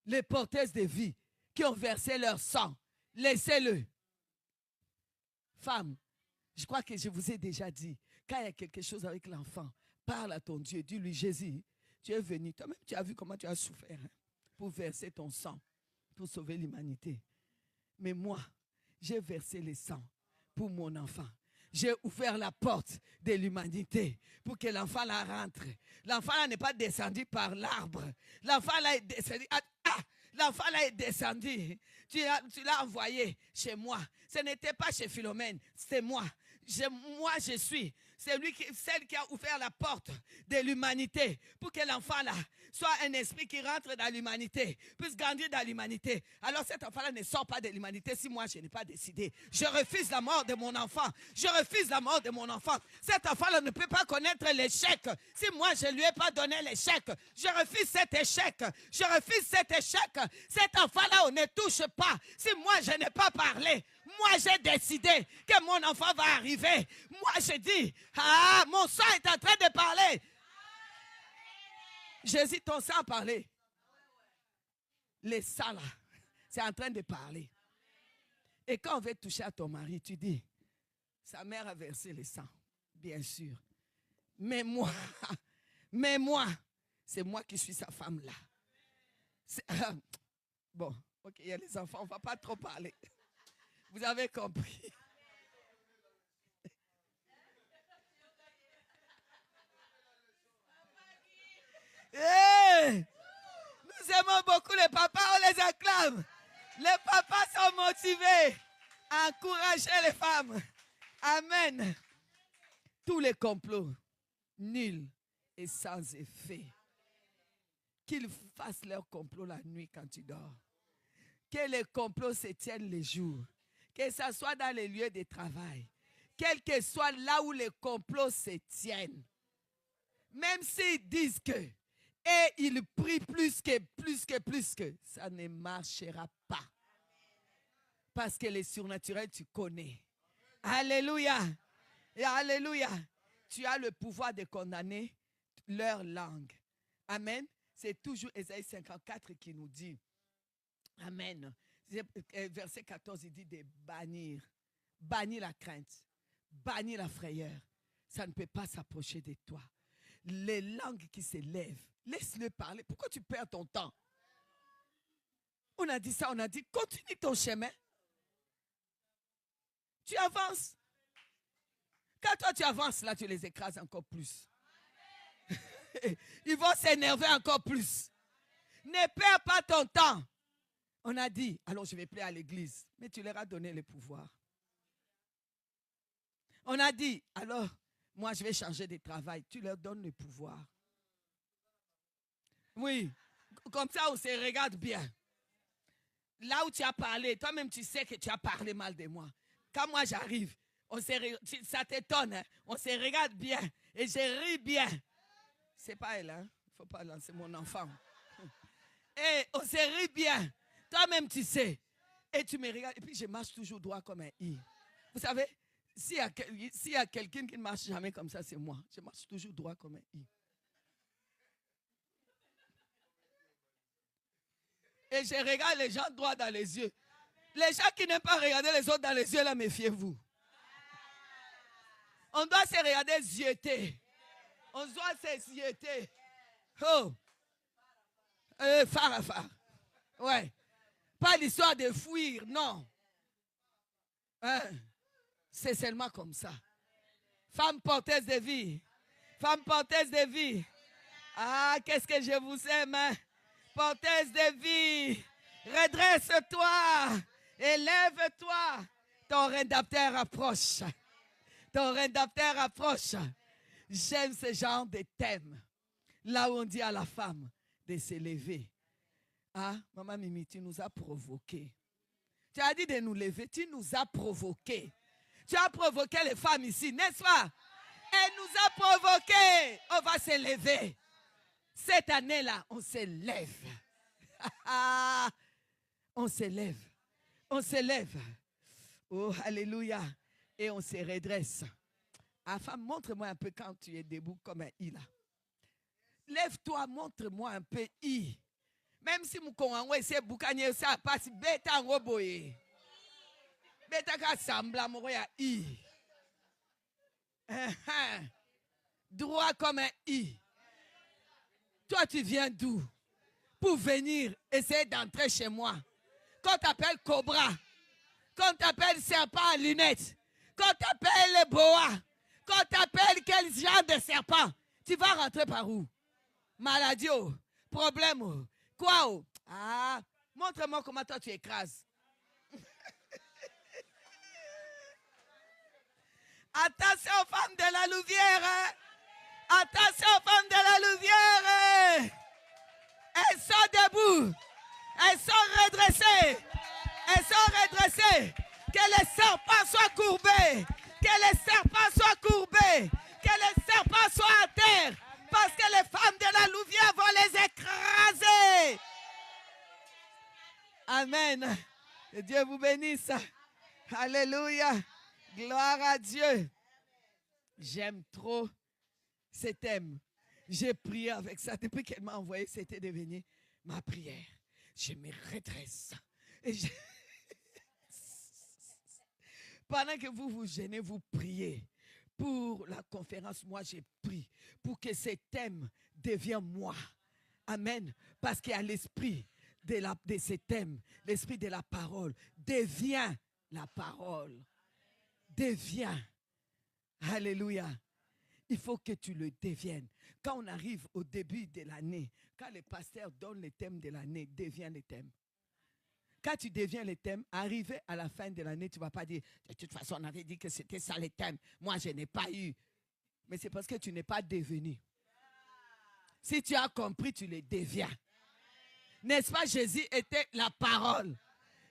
Les porteuses de vie qui ont versé leur sang. Laissez-le. Femme, je crois que je vous ai déjà dit, quand il y a quelque chose avec l'enfant, parle à ton Dieu, dis-lui, Jésus, tu es venu, toi-même tu as vu comment tu as souffert hein, pour verser ton sang, pour sauver l'humanité. Mais moi, j'ai versé le sang pour mon enfant. J'ai ouvert la porte de l'humanité pour que l'enfant là rentre. L'enfant là n'est pas descendu par l'arbre. L'enfant là est descendu. L'enfant là est descendu. Tu l'as envoyé chez moi. Ce n'était pas chez Philomène, c'est moi. Moi je suis celle qui a ouvert la porte de l'humanité pour que l'enfant là soit un esprit qui rentre dans l'humanité, puisse grandir dans l'humanité. Alors cet enfant là ne sort pas de l'humanité si moi je n'ai pas décidé. Je refuse la mort de mon enfant. Je refuse la mort de mon enfant. Cet enfant là ne peut pas connaître l'échec si moi je ne lui ai pas donné l'échec. Je refuse cet échec. Je refuse cet échec. Cet enfant là on ne touche pas si moi je n'ai pas parlé. Moi, j'ai décidé que mon enfant va arriver. Moi, je dis, mon sang est en train de parler. Jésus, ton sang a parlé. Le sang, là, c'est en train de parler. Et quand on veut toucher à ton mari, tu dis, sa mère a versé le sang, bien sûr. Mais moi, c'est moi qui suis sa femme là. Bon, ok, il y a les enfants, on ne va pas trop parler. Vous avez compris. Hey! Nous aimons beaucoup les papas, on les acclame. Les papas sont motivés à encourager les femmes. Amen. Tous les complots, nuls et sans effet. Qu'ils fassent leur complot la nuit quand tu dors. Que les complots se tiennent les jours. Que ce soit dans les lieux de travail, quel que soit là où les complots se tiennent, même s'ils disent que, et ils prient plus que, ça ne marchera pas. Parce que les surnaturels, tu connais. Alléluia. Et alléluia. Tu as le pouvoir de condamner leur langue. Amen. C'est toujours Ésaïe 54 qui nous dit. Amen. Verset 14, il dit de bannir. Bannir la crainte. Bannir la frayeur. Ça ne peut pas s'approcher de toi. Les langues qui s'élèvent, laisse-le parler. Pourquoi tu perds ton temps? On a dit ça, on a dit, continue ton chemin. Tu avances. Quand toi tu avances, là, tu les écrases encore plus. Ils vont s'énerver encore plus. Ne perds pas ton temps. On a dit, alors je vais plaire à l'église. Mais tu leur as donné le pouvoir. On a dit, alors, moi je vais changer de travail. Tu leur donnes le pouvoir. Oui, comme ça on se regarde bien. Là où tu as parlé, toi-même tu sais que tu as parlé mal de moi. Quand moi j'arrive, ça t'étonne, hein? On se regarde bien et je ris bien. C'est pas elle, hein? Il ne faut pas lancer mon enfant. Et on se rit bien. Toi-même tu sais. Et tu me regardes et puis je marche toujours droit comme un i. Vous savez, s'il y a quelqu'un qui ne marche jamais comme ça, c'est moi. Je marche toujours droit comme un i. Et je regarde les gens droit dans les yeux. Les gens qui n'aiment pas regarder les autres dans les yeux, là, méfiez-vous. On doit se regarder zioter. On doit se zioter. Oh. Phare à phare. Ouais. Pas l'histoire de fuir, non. Hein? C'est seulement comme ça. Femme porteuse de vie. Femme porteuse de vie. Ah, qu'est-ce que je vous aime, hein? Porteuse de vie. Redresse-toi. Élève-toi. Ton rédempteur approche. Ton rédempteur approche. J'aime ce genre de thème. Là où on dit à la femme de s'élever. Ah, maman Mimi, tu nous as provoqués. Tu as dit de nous lever, tu nous as provoqués. Tu as provoqué les femmes ici, n'est-ce pas? Elle nous a provoqués. On va se lever. Cette année-là, on se lève. On se lève. On se lève. Oh, alléluia. Et on se redresse. Ah, femme, montre-moi un peu quand tu es debout comme un i là. Lève-toi, montre-moi un peu i. Même si mon congo essaie boucanier ça passe bêta en roboye. Bêta ka sembla mo ya i. Droit comme un i. Toi tu viens d'où? Pour venir essayer d'entrer chez moi. Qu'on t'appelle cobra. Qu'on t'appelle serpent à lunettes. Qu'on t'appelle les boa. Qu'on t'appelle quel genre de serpent. Tu vas rentrer par où? Maladie, oh. Problème, oh. Quoi, oh? Ah, montre-moi comment toi tu écrases. Attention aux femmes de la Louvière. Hein? Attention aux femmes de la Louvière. Elles sont debout. Elles sont redressées. Elles sont redressées. Que les serpents soient courbés. Que les serpents soient courbés. Que les serpents soient à terre. Parce que les femmes de la Louvière vont les écraser. Amen. Que Dieu vous bénisse. Alléluia. Gloire à Dieu. J'aime trop ce thème. J'ai prié avec ça. Depuis qu'elle m'a envoyé, c'était devenu ma prière. Je me redresse. Et pendant que vous vous gênez, vous priez. Pour la conférence, moi j'ai prié pour que ce thème devienne moi. Amen. Parce qu'il y a l'esprit de ce thème, l'esprit de la parole devient la parole. Devient. Alléluia. Il faut que tu le deviennes. Quand on arrive au début de l'année, quand le pasteur donne le thème de l'année, devient le thème. Quand tu deviens le thème, arrivé à la fin de l'année, tu ne vas pas dire, de toute façon, on avait dit que c'était ça le thème. Moi, je n'ai pas eu. Mais c'est parce que tu n'es pas devenu. Si tu as compris, tu le deviens. N'est-ce pas, Jésus était la parole.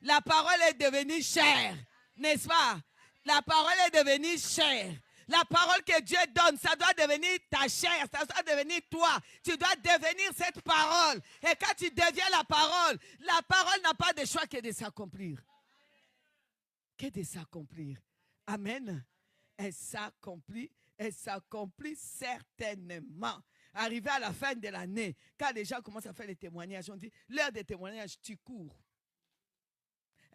La parole est devenue chair. N'est-ce pas? La parole est devenue chair. La parole que Dieu donne, ça doit devenir ta chair, ça doit devenir toi. Tu dois devenir cette parole. Et quand tu deviens la parole n'a pas de choix que de s'accomplir. Que de s'accomplir. Amen. Elle s'accomplit certainement. Arrivé à la fin de l'année, quand les gens commencent à faire les témoignages, on dit, l'heure des témoignages, tu cours.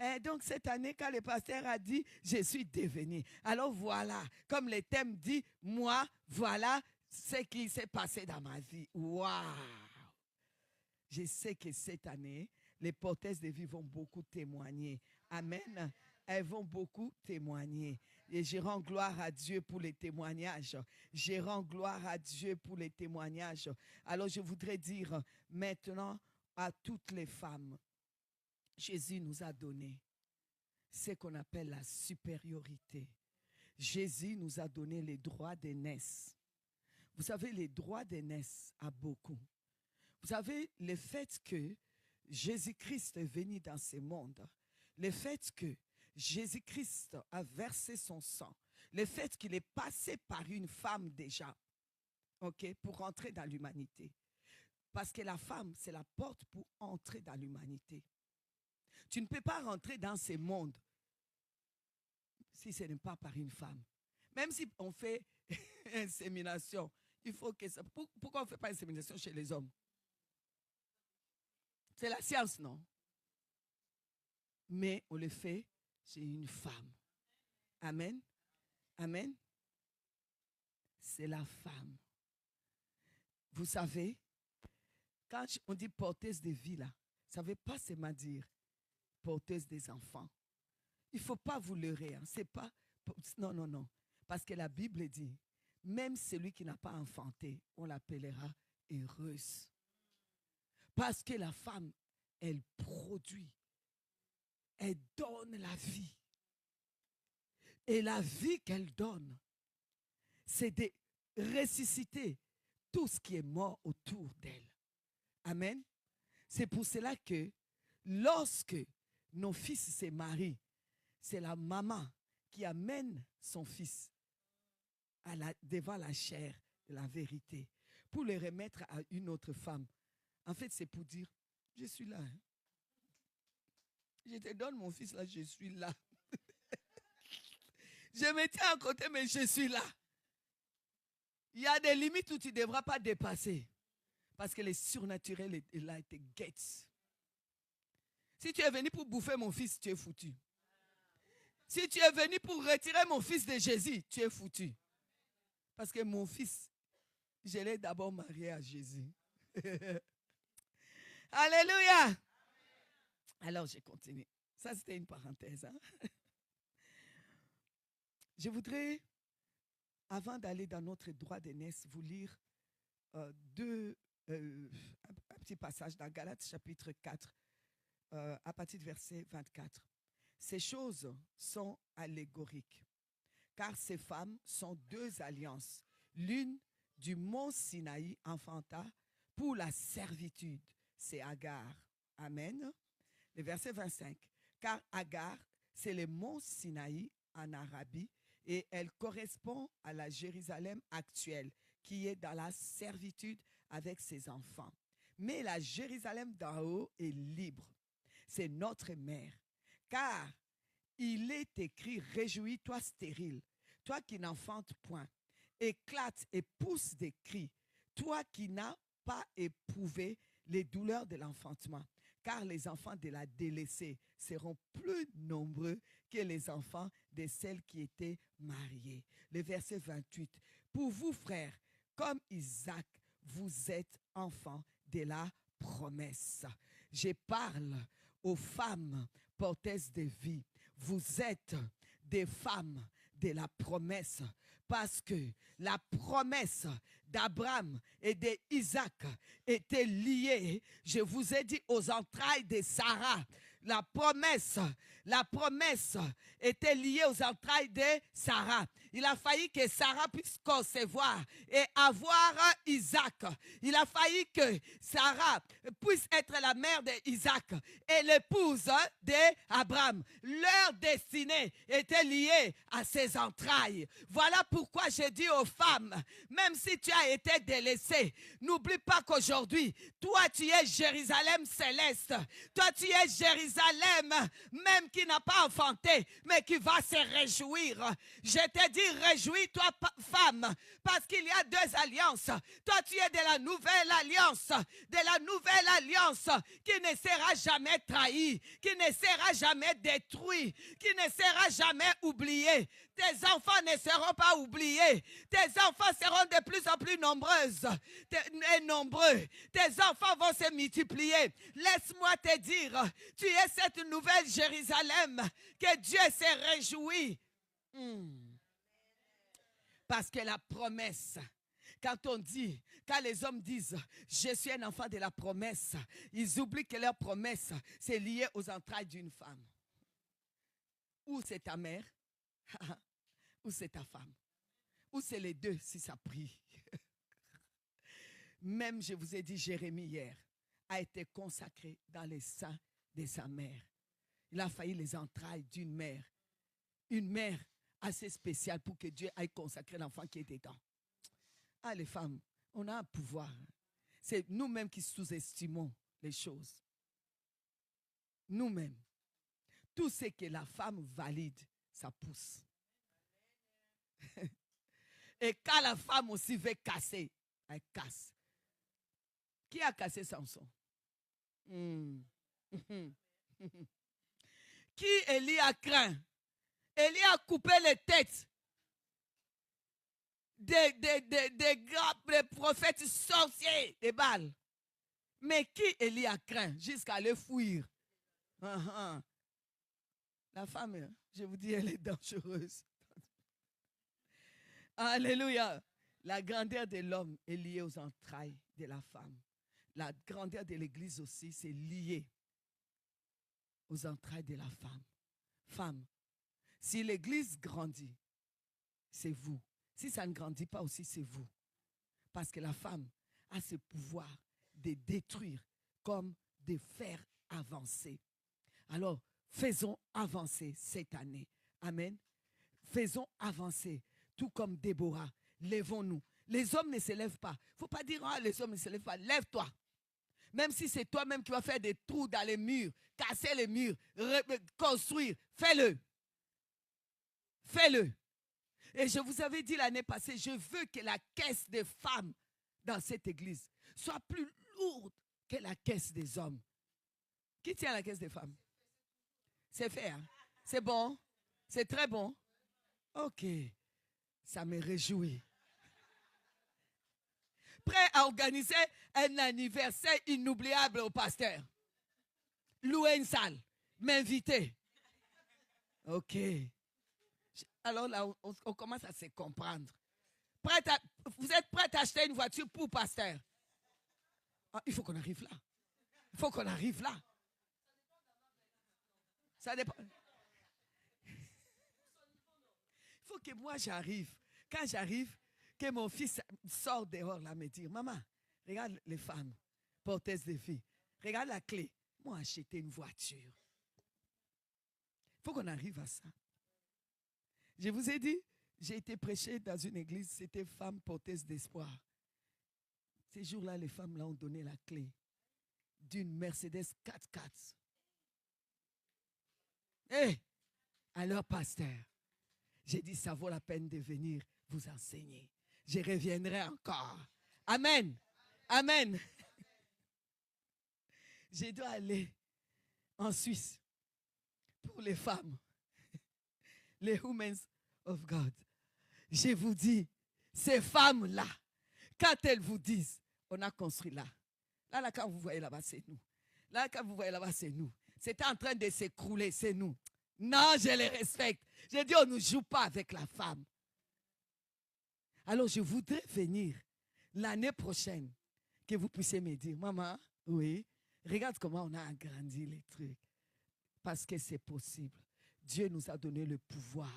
Et donc cette année, quand le pasteur a dit, je suis devenu. Alors voilà, comme le thème dit, moi, voilà ce qui s'est passé dans ma vie. Waouh! Je sais que cette année, les porteuses de vie vont beaucoup témoigner. Amen. Elles vont beaucoup témoigner. Et je rends gloire à Dieu pour les témoignages. Je rends gloire à Dieu pour les témoignages. Alors je voudrais dire maintenant à toutes les femmes, Jésus nous a donné ce qu'on appelle la supériorité. Jésus nous a donné les droits d'aînesse. Vous savez, les droits d'aînesse à beaucoup. Vous savez, le fait que Jésus-Christ est venu dans ce monde, le fait que Jésus-Christ a versé son sang, le fait qu'il est passé par une femme déjà, okay, pour entrer dans l'humanité. Parce que la femme, c'est la porte pour entrer dans l'humanité. Tu ne peux pas rentrer dans ce monde si ce n'est pas par une femme. Même si on fait insémination, il faut que ça... Pourquoi on ne fait pas insémination chez les hommes? C'est la science, non? Mais on le fait chez une femme. Amen. Amen. C'est la femme. Vous savez, quand on dit porteuse de vie, là, ça ne veut pas seulement dire porteuse des enfants. Il ne faut pas vous leurrer. Hein. C'est pas, non, non, non. Parce que la Bible dit, même celui qui n'a pas enfanté, on l'appellera heureuse. Parce que la femme, elle produit. Elle donne la vie. Et la vie qu'elle donne, c'est de ressusciter tout ce qui est mort autour d'elle. Amen. C'est pour cela que lorsque nos fils se marient, c'est la maman qui amène son fils devant la chair de la vérité pour le remettre à une autre femme. En fait, c'est pour dire, je suis là. Hein. Je te donne mon fils là, je suis là. Je me tiens à côté, mais je suis là. Il y a des limites où tu ne devras pas dépasser. Parce que le surnaturel est là, il te guette. Si tu es venu pour bouffer mon fils, tu es foutu. Si tu es venu pour retirer mon fils de Jésus, tu es foutu. Parce que mon fils, je l'ai d'abord marié à Jésus. Alléluia. Alors, je continue. Ça, c'était une parenthèse. Hein? Je voudrais, avant d'aller dans notre droit d'aînesse, vous lire un petit passage dans Galates chapitre 4, à partir du verset 24. Ces choses sont allégoriques, car ces femmes sont deux alliances. L'une du mont Sinaï enfanta pour la servitude, c'est Agar. Amen. Le verset 25. Car Agar, c'est le mont Sinaï en Arabie et elle correspond à la Jérusalem actuelle qui est dans la servitude avec ses enfants. Mais la Jérusalem d'en haut est libre. C'est notre mère. Car il est écrit, réjouis-toi stérile, toi qui n'enfantes point, éclate et pousse des cris, toi qui n'as pas éprouvé les douleurs de l'enfantement. Car les enfants de la délaissée seront plus nombreux que les enfants de celles qui étaient mariées. Le verset 28. Pour vous, frères, comme Isaac, vous êtes enfants de la promesse. Je parle aux femmes porteuses de vie. Vous êtes des femmes de la promesse. Parce que la promesse d'Abraham et d'Isaac était liée, je vous ai dit, aux entrailles de Sarah. La promesse était liée aux entrailles de Sarah. Il a fallu que Sarah puisse concevoir et avoir Isaac. Il a fallu que Sarah puisse être la mère d'Isaac et l'épouse d'Abraham. Leur destinée était liée à ses entrailles. Voilà pourquoi je dis aux femmes, même si tu as été délaissée, n'oublie pas qu'aujourd'hui, toi tu es Jérusalem céleste. Toi tu es Jérusalem, même qui n'a pas enfanté, mais qui va se réjouir. Je te dis dit, réjouis-toi, femme, parce qu'il y a deux alliances. Toi, tu es de la nouvelle alliance, qui ne sera jamais trahie, qui ne sera jamais détruite, qui ne sera jamais oubliée. Tes enfants ne seront pas oubliés. Tes enfants seront de plus en plus nombreuses et nombreux. Tes enfants vont se multiplier. Laisse-moi te dire, tu es cette nouvelle Jérusalem que Dieu s'est réjoui. Parce que la promesse, quand les hommes disent, je suis un enfant de la promesse, ils oublient que leur promesse, c'est lié aux entrailles d'une femme. Ou c'est ta mère, ou c'est ta femme, ou c'est les deux si ça prie. Même, je vous ai dit, Jérémie hier, a été consacré dans les seins de sa mère. Il a failli les entrailles d'une mère. Une mère assez spéciale pour que Dieu aille consacrer l'enfant qui est dedans. Ah, les femmes, on a un pouvoir. C'est nous-mêmes qui sous-estimons les choses. Nous-mêmes. Tout ce que la femme valide, ça pousse. Et quand la femme aussi veut casser, elle casse. Qui a cassé Samson? Qui Élie a craint? Élie a coupé les têtes des grands prophètes sorciers des Baals. Mais qui Élie a craint jusqu'à le fuir? La femme, je vous dis, elle est dangereuse. Alléluia. La grandeur de l'homme est liée aux entrailles de la femme. La grandeur de l'Église aussi, c'est lié aux entrailles de la femme. Femme, si l'Église grandit, c'est vous. Si ça ne grandit pas aussi, c'est vous. Parce que la femme a ce pouvoir de détruire comme de faire avancer. Alors, faisons avancer cette année. Amen. Faisons avancer. Tout comme Déborah, lèvons-nous. Les hommes ne se lèvent pas. Il ne faut pas dire, les hommes ne se lèvent pas. Lève-toi. Même si c'est toi-même qui vas faire des trous dans les murs, casser les murs, construire, fais-le. Fais-le. Et je vous avais dit l'année passée, je veux que la caisse des femmes dans cette église soit plus lourde que la caisse des hommes. Qui tient la caisse des femmes? C'est fait, hein? C'est bon? C'est très bon? Ok. Ça me réjouit. Prêt à organiser un anniversaire inoubliable au pasteur. Louer une salle. M'inviter. Ok. Alors là, on commence à se comprendre. Vous êtes prêts à acheter une voiture pour pasteur? Ah, il faut qu'on arrive là. Il faut qu'on arrive là. Ça dépend. Il faut que moi j'arrive. Quand j'arrive, que mon fils sort dehors là me dire, maman, regarde les femmes porteuses de filles. Regarde la clé. Moi, acheter une voiture. Il faut qu'on arrive à ça. Je vous ai dit, j'ai été prêché dans une église, c'était femmes porteuses d'espoir. Ces jours-là, les femmes là ont donné la clé d'une Mercedes 4x4. À leur pasteur, j'ai dit, ça vaut la peine de venir vous enseigner. Je reviendrai encore. Amen. Amen. Je dois aller en Suisse pour les femmes. Les Women of God. Je vous dis, ces femmes-là, quand elles vous disent, on a construit là. Là, quand vous voyez là-bas, c'est nous. Là, quand vous voyez là-bas, c'est nous. C'est en train de s'écrouler, c'est nous. Non, je les respecte. Je dis, on ne joue pas avec la femme. Alors, je voudrais venir l'année prochaine, que vous puissiez me dire, maman, oui, regarde comment on a agrandi les trucs. Parce que c'est possible. Dieu nous a donné le pouvoir.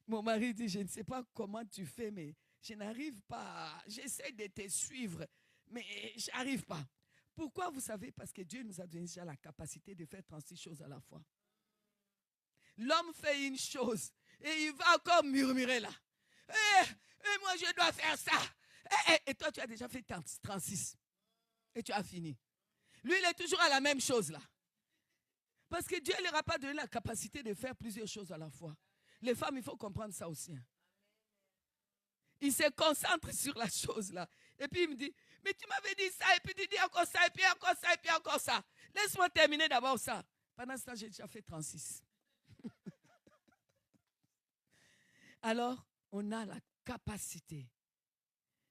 Mon mari dit, je ne sais pas comment tu fais, mais je n'arrive pas. J'essaie de te suivre, mais je n'arrive pas. Pourquoi vous savez? Parce que Dieu nous a donné déjà la capacité de faire 36 choses à la fois. L'homme fait une chose et il va encore murmurer là. Et moi je dois faire ça. Et toi tu as déjà fait 36 et tu as fini. Lui il est toujours à la même chose là. Parce que Dieu ne leur a pas donné la capacité de faire plusieurs choses à la fois. Les femmes, il faut comprendre ça aussi. Hein. Il se concentre sur la chose là. Et puis il me dit, mais tu m'avais dit ça, et puis tu dis encore ça, et puis encore ça, et puis encore ça. Laisse-moi terminer d'abord ça. Pendant ce temps, j'ai déjà fait 36. Alors, on a la capacité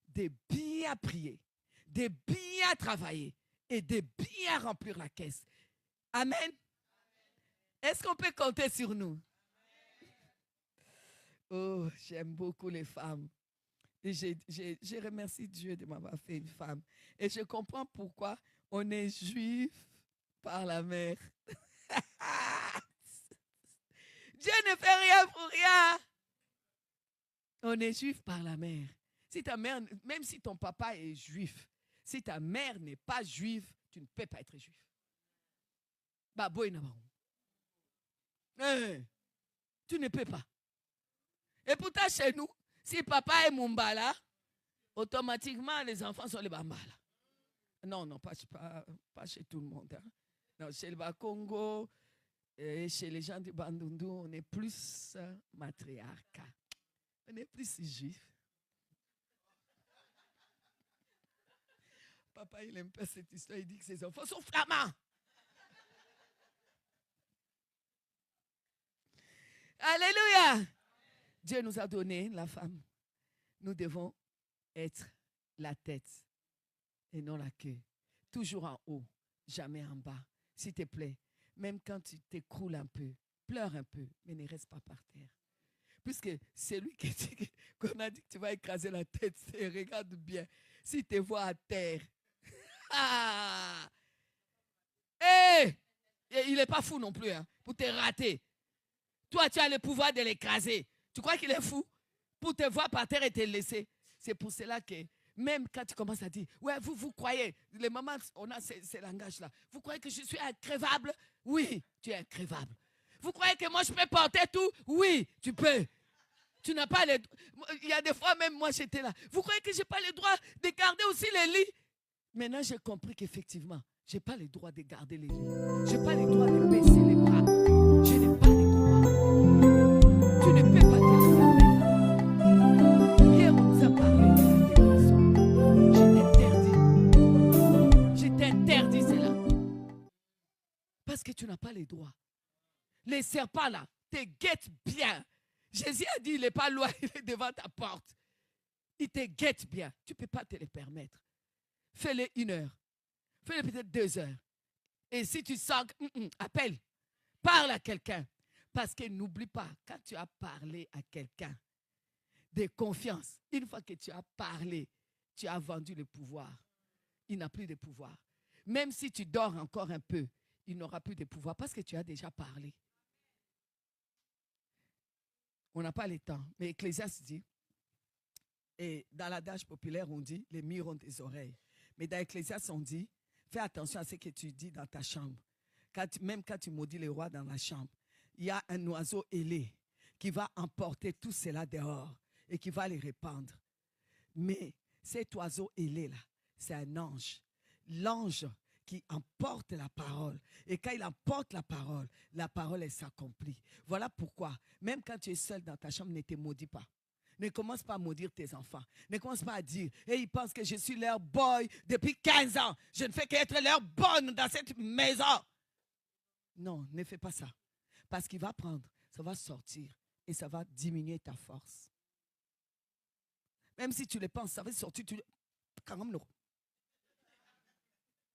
de bien prier, de bien travailler et de bien remplir la caisse. Amen. Est-ce qu'on peut compter sur nous? Oh, j'aime beaucoup les femmes. Et je remercie Dieu de m'avoir fait une femme. Et je comprends pourquoi on est juif par la mère. Dieu ne fait rien pour rien. On est juif par la mère. Si ta mère, même si ton papa est juif, si ta mère n'est pas juive, tu ne peux pas être juif. Tu ne peux pas. Et pourtant, chez nous, si papa est Mumbala, automatiquement, les enfants sont les Bambala. Non, pas chez tout le monde. Hein. Non, chez le Bas-Congo et chez les gens du Bandundu, on est plus matriarcat. On est plus juif. Papa, il aime pas cette histoire. Il dit que ses enfants sont flamands. Alléluia. Dieu nous a donné la femme. Nous devons être la tête et non la queue. Toujours en haut, jamais en bas. S'il te plaît, même quand tu t'écroules un peu, pleure un peu, mais ne reste pas par terre. Puisque c'est lui qu'on a dit que tu vas écraser la tête. Regarde bien. S'il te voit à terre. Hey, il n'est pas fou non plus hein, pour te rater. Toi, tu as le pouvoir de l'écraser. Tu crois qu'il est fou pour te voir par terre et te laisser? C'est pour cela que même quand tu commences à dire, ouais, vous croyez, les mamans, on a ces langages-là. Vous croyez que je suis incrévable? Oui, tu es incrévable. Vous croyez que moi, je peux porter tout? Oui, tu peux. Tu n'as pas les droits. Il y a des fois, même moi, j'étais là. Vous croyez que je n'ai pas le droit de garder aussi les lits? Maintenant, j'ai compris qu'effectivement, je n'ai pas le droit de garder les lits. Je n'ai pas le droit de baisser les bras. Je n'ai pas le droit. Tu ne peux pas te le permettre. Hier, on nous a parlé de la dépression. Je t'interdis cela. Parce que tu n'as pas les droits. Les serpents là te guettent bien. Jésus a dit, il n'est pas loin, il est devant ta porte. Il te guette bien. Tu ne peux pas te le permettre. Fais-le 1 heure. Fais-le peut-être 2 heures. Et si tu sens, appelle. Parle à quelqu'un. Parce que n'oublie pas, quand tu as parlé à quelqu'un de confiance, une fois que tu as parlé, tu as vendu le pouvoir. Il n'a plus de pouvoir. Même si tu dors encore un peu, il n'aura plus de pouvoir parce que tu as déjà parlé. On n'a pas le temps. Mais Ecclésiaste dit, et dans l'adage populaire, on dit, les murs ont des oreilles. Mais dans Ecclésiaste, on dit, fais attention à ce que tu dis dans ta chambre. Même quand tu maudis les rois dans la chambre, il y a un oiseau ailé qui va emporter tout cela dehors et qui va les répandre. Mais cet oiseau ailé-là, c'est un ange. L'ange qui emporte la parole. Et quand il emporte la parole, elle s'accomplit. Voilà pourquoi, même quand tu es seul dans ta chambre, ne te maudis pas. Ne commence pas à maudire tes enfants. Ne commence pas à dire, ils pensent que je suis leur boy depuis 15 ans. Je ne fais qu'être leur bonne dans cette maison. Non, ne fais pas ça. Parce qu'il va prendre, ça va sortir et ça va diminuer ta force. Même si tu le penses, ça va sortir,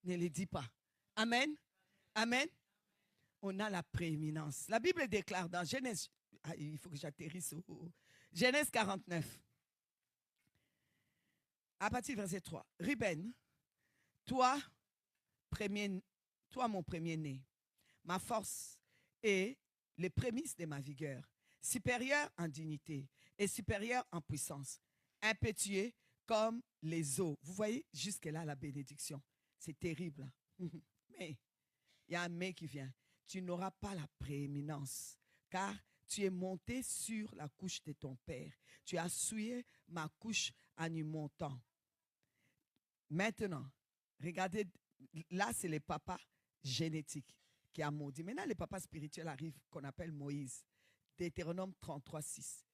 ne le dis pas. Amen. Amen. On a la prééminence. La Bible déclare dans Genèse, il faut que j'atterrisse au Genèse 49. À partir du verset 3. Ruben, toi mon premier-né, ma force et les prémices de ma vigueur, supérieur en dignité et supérieur en puissance, impétueux comme les eaux. Vous voyez jusque-là la bénédiction. C'est terrible. Mais il y a un mais qui vient. Tu n'auras pas la prééminence, car tu es monté sur la couche de ton père. Tu as souillé ma couche en y montant. Maintenant, regardez, là c'est le papa génétique qui a maudit. Maintenant, le papa spirituel arrive, qu'on appelle Moïse. Deutéronome 33, 6.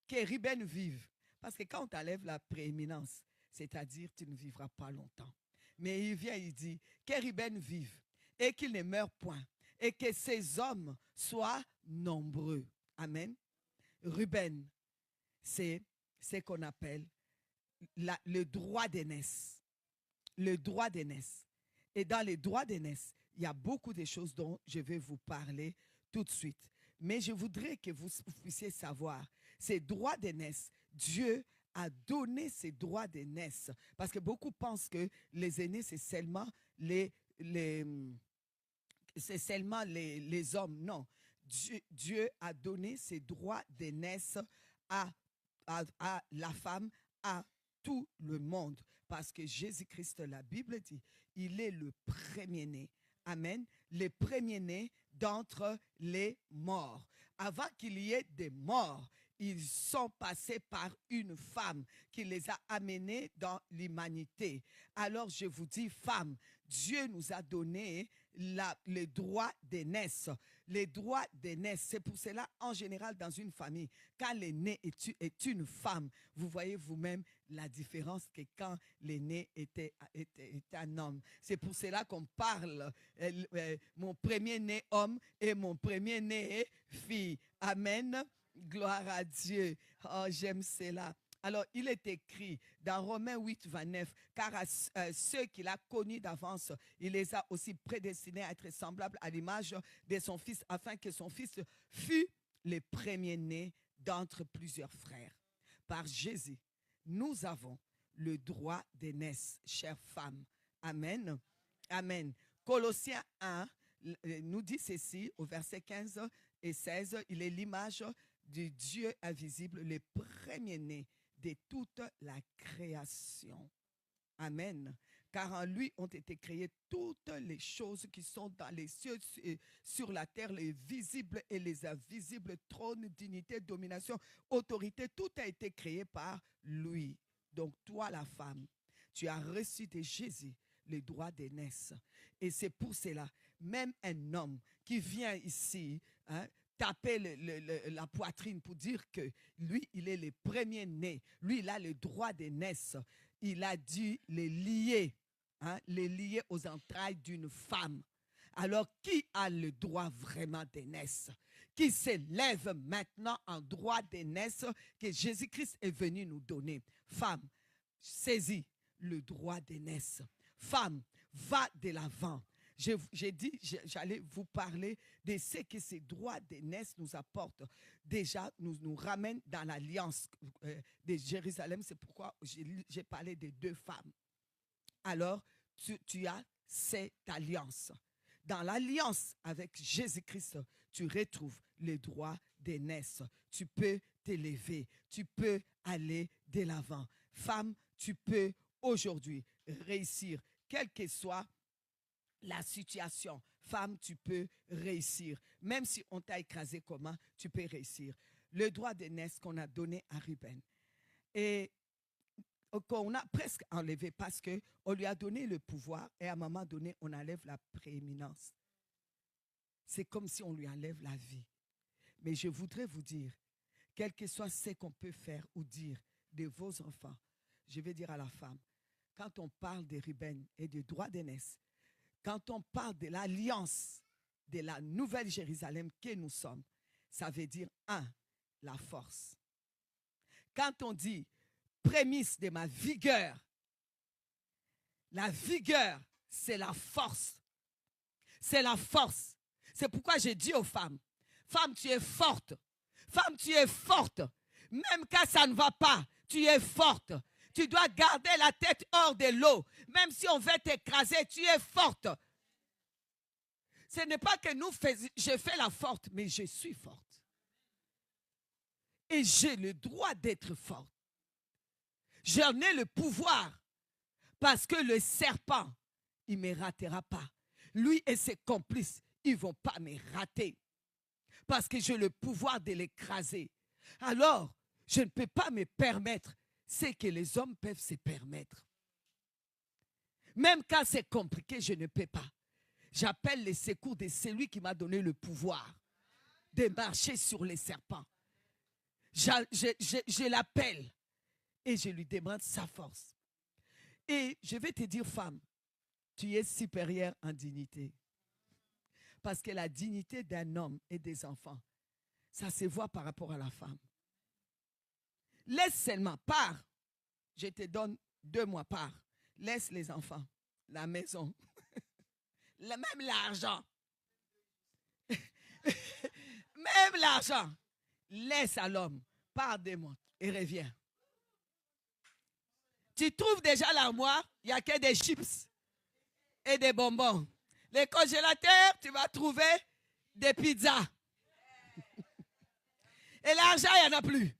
Que Ruben vive. Parce que quand on t'enlève la prééminence, c'est-à-dire tu ne vivras pas longtemps. Mais il vient, il dit, que Ruben vive et qu'il ne meure point et que ses hommes soient nombreux. Amen. Ruben, c'est ce qu'on appelle le droit d'aînesse. Le droit d'aînesse. Et dans les droits d'aînesse, il y a beaucoup de choses dont je vais vous parler tout de suite. Mais je voudrais que vous puissiez savoir, ces droits d'aînesse, Dieu a donné ces droits d'aînesse. Parce que beaucoup pensent que les aînés, c'est seulement les hommes. Non, Dieu a donné ses droits d'aînesse à la femme, à tout le monde. Parce que Jésus-Christ, la Bible dit, il est le premier-né. Amen. Le premier-né d'entre les morts. Avant qu'il y ait des morts, ils sont passés par une femme qui les a amenés dans l'humanité. Alors je vous dis, femmes, Dieu nous a donné le droit d'aînesse. Les droits d'aînesse, c'est pour cela, en général, dans une famille, quand l'aîné est une femme, vous voyez vous-même la différence que quand l'aîné était un homme. C'est pour cela qu'on parle, mon premier-né homme et mon premier-né fille. Amen. Gloire à Dieu. Oh, j'aime cela. Alors, il est écrit dans Romains 8, 29, car à ceux qu'il a connus d'avance, il les a aussi prédestinés à être semblables à l'image de son Fils, afin que son Fils fût le premier-né d'entre plusieurs frères. Par Jésus, nous avons le droit d'aînesse, chères femmes. Amen. Amen. Colossiens 1 nous dit ceci, au verset 15 et 16, il est l'image du Dieu invisible, le premier-né de toute la création. Amen. Car en lui ont été créées toutes les choses qui sont dans les cieux et sur la terre, les visibles et les invisibles, trône, dignité, domination, autorité, tout a été créé par lui. Donc toi, la femme, tu as reçu de Jésus le droit d'aînesse. Et c'est pour cela, même un homme qui vient ici, taper la poitrine pour dire que lui, il est le premier-né. Lui, il a le droit d'aînesse. Il a dû les lier aux entrailles d'une femme. Alors, qui a le droit vraiment d'aînesse? Qui s'élève maintenant en droit d'aînesse que Jésus-Christ est venu nous donner? Femme, saisis le droit d'aînesse. Femme, va de l'avant. J'ai dit, j'allais vous parler de ce que ces droits d'aînesse nous apportent. Déjà, nous ramènent dans l'alliance de Jérusalem. C'est pourquoi j'ai parlé de deux femmes. Alors, tu as cette alliance. Dans l'alliance avec Jésus-Christ, tu retrouves les droits d'aînesse. Tu peux t'élever. Tu peux aller de l'avant. Femme, tu peux aujourd'hui réussir, quelle que soit la situation. Femme, tu peux réussir. Même si on t'a écrasé comment, tu peux réussir. Le droit d'aînesse qu'on a donné à Ruben. Et qu'on a presque enlevé parce qu'on lui a donné le pouvoir et à un moment donné, on enlève la prééminence. C'est comme si on lui enlève la vie. Mais je voudrais vous dire, quel que soit ce qu'on peut faire ou dire de vos enfants, je vais dire à la femme, quand on parle de Ruben et de droit d'aînesse, quand on parle de l'alliance de la nouvelle Jérusalem que nous sommes, ça veut dire, la force. Quand on dit prémisse de ma vigueur, la vigueur, c'est la force. C'est la force. C'est pourquoi j'ai dit aux femmes, femme, tu es forte. Femme, tu es forte. Même quand ça ne va pas, tu es forte. Tu dois garder la tête hors de l'eau. Même si on veut t'écraser, tu es forte. Ce n'est pas que je fais la forte, mais je suis forte. Et j'ai le droit d'être forte. J'en ai le pouvoir. Parce que le serpent, il ne me ratera pas. Lui et ses complices, ils ne vont pas me rater. Parce que j'ai le pouvoir de l'écraser. Alors, je ne peux pas me permettre ce que les hommes peuvent se permettre. Même quand c'est compliqué, je ne peux pas. J'appelle les secours de celui qui m'a donné le pouvoir de marcher sur les serpents. Je l'appelle et je lui demande sa force. Et je vais te dire, femme, tu es supérieure en dignité. Parce que la dignité d'un homme et des enfants, ça se voit par rapport à la femme. Laisse seulement, pars. Je te donne 2 mois, pars. Laisse les enfants, la maison, même l'argent. Même l'argent. Laisse à l'homme, pars 2 mois et reviens. Tu trouves déjà l'armoire, il n'y a que des chips et des bonbons. Les congélateurs, tu vas trouver des pizzas. Et l'argent, il n'y en a plus.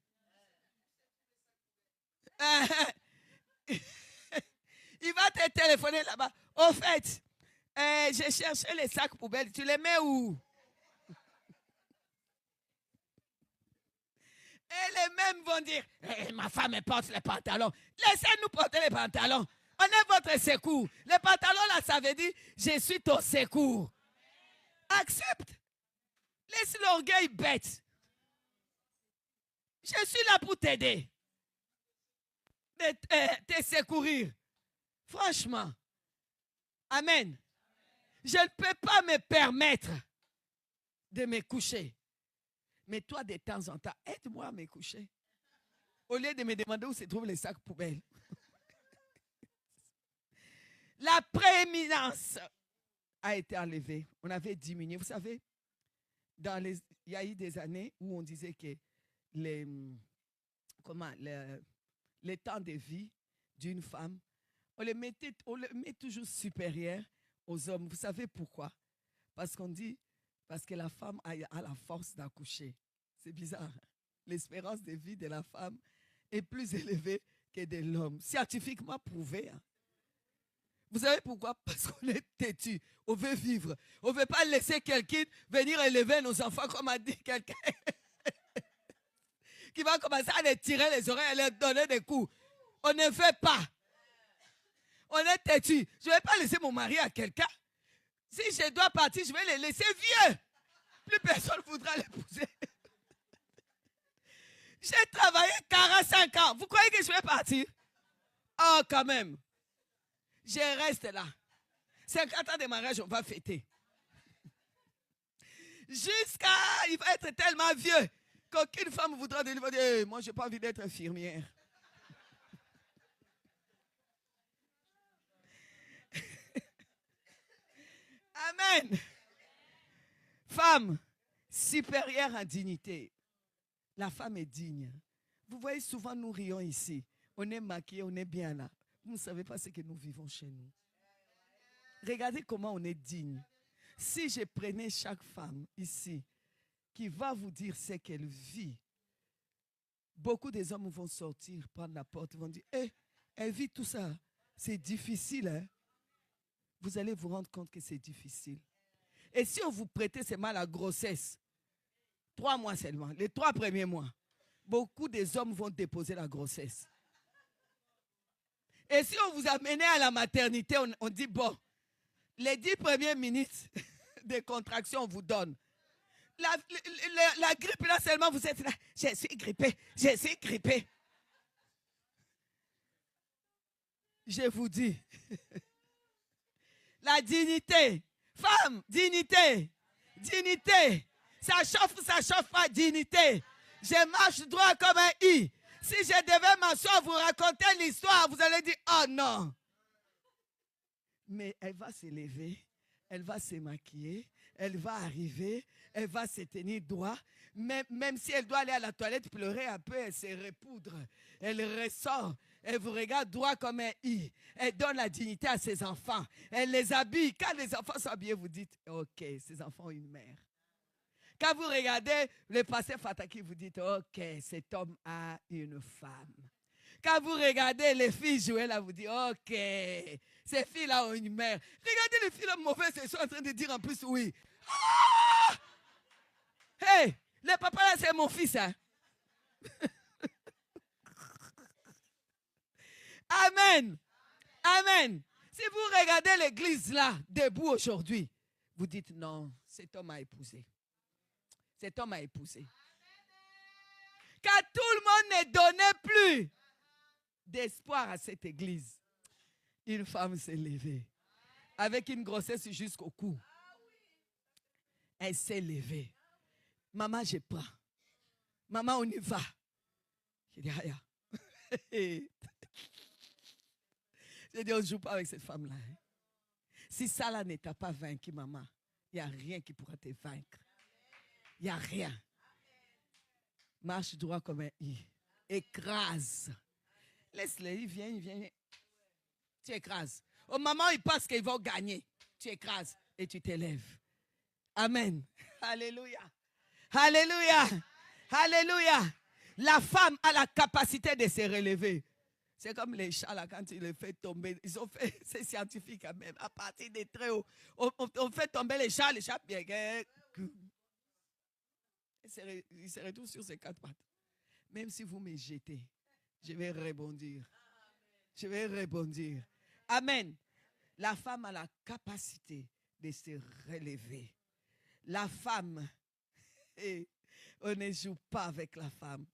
Il va te téléphoner là-bas. Au fait, j'ai cherché les sacs poubelles. Tu les mets où? Et les mêmes vont dire, ma femme elle porte les pantalons. Laissez-nous porter les pantalons. On est votre secours. Les pantalons là, ça veut dire, je suis ton secours. Accepte. Laisse l'orgueil bête. Je suis là pour t'aider. Te secourir. Franchement. Amen. Je ne peux pas me permettre de me coucher. Mais toi, de temps en temps, aide-moi à me coucher. Au lieu de me demander où se trouvent les sacs poubelles. La prééminence a été enlevée. On avait diminué. Vous savez, il y a eu des années où on disait que les temps de vie d'une femme, on le met toujours supérieur aux hommes. Vous savez pourquoi? Parce qu'on dit, parce que la femme a la force d'accoucher. C'est bizarre. L'espérance de vie de la femme est plus élevée que de l'homme. Scientifiquement prouvé. Hein. Vous savez pourquoi? Parce qu'on est têtu. On veut vivre. On ne veut pas laisser quelqu'un venir élever nos enfants comme a dit quelqu'un. Qui va commencer à les tirer les oreilles, à leur donner des coups. On ne fait pas. On est têtu. Je ne vais pas laisser mon mari à quelqu'un. Si je dois partir, je vais les laisser vieux. Plus personne ne voudra l'épouser. J'ai travaillé 45 ans. Vous croyez que je vais partir? Oh, quand même. Je reste là. 50 ans de mariage, on va fêter. Jusqu'à... Il va être tellement vieux qu'aucune femme voudra de lui dire hey, moi, je n'ai pas envie d'être infirmière. Amen. Femme supérieure en dignité. La femme est digne. Vous voyez, souvent nous rions ici. On est maquillés, on est bien là. Vous ne savez pas ce que nous vivons chez nous. Regardez comment on est digne. Si je prenais chaque femme ici qui va vous dire ce qu'elle vit, beaucoup des hommes vont sortir, prendre la porte, vont dire hey, elle vit tout ça. C'est difficile. Hein? Vous allez vous rendre compte que c'est difficile. Et si on vous prêtait seulement la grossesse, 3 mois seulement, les 3 premiers mois, beaucoup des hommes vont déposer la grossesse. Et si on vous amenait à la maternité, on dit, bon, les 10 premières minutes de contraction, on vous donne. La grippe, là seulement, vous êtes là, je suis grippé, je suis grippé. Je vous dis, la dignité, femme, dignité, dignité. Ça chauffe pas, dignité. Je marche droit comme un i. Si je devais m'asseoir, vous raconter l'histoire, vous allez dire, oh non. Mais elle va s'élever, elle va se maquiller, elle va arriver, elle va se tenir droit. Même si elle doit aller à la toilette, pleurer un peu, elle se repoudre. Elle ressort, elle vous regarde droit comme un i. Elle donne la dignité à ses enfants. Elle les habille. Quand les enfants sont habillés, vous dites, ok, ces enfants ont une mère. Quand vous regardez le pasteur Fataki, vous dites, ok, cet homme a une femme. Quand vous regardez les filles jouer là, vous dites, ok, ces filles-là ont une mère. Regardez les filles-là mauvaises, elles sont en train de dire en plus oui. Ah! Hey, le papa là, c'est mon fils. Hein? Amen. Amen. Si vous regardez l'église là, debout aujourd'hui, vous dites, non, cet homme a épousé. cet homme a épousé. Quand tout le monde ne donnait plus d'espoir à cette église, une femme s'est levée avec une grossesse jusqu'au cou. Elle s'est levée. Maman, je prends. Maman, on y va. J'ai dit, Aya. J'ai dit, on ne joue pas avec cette femme-là. Si ça là ne t'a pas vaincu, maman, il n'y a rien qui pourra te vaincre. Il n'y a rien. Marche droit comme un i. Écrase. Laisse-le, il vient. Tu écrases. Au moment où il pense qu'ils vont gagner, tu écrases et tu t'élèves. Amen. Alléluia. Alléluia. Alléluia. La femme a la capacité de se relever. C'est comme les chats là, quand tu les fais tomber. Ils ont fait, c'est scientifique quand même, à partir des très hauts. On fait tomber les chats bien. Ils se retrouvent sur ses quatre pattes. Même si vous me jetez, je vais rebondir. Je vais rebondir. Amen. La femme a la capacité de se relever. La femme, on ne joue pas avec la femme.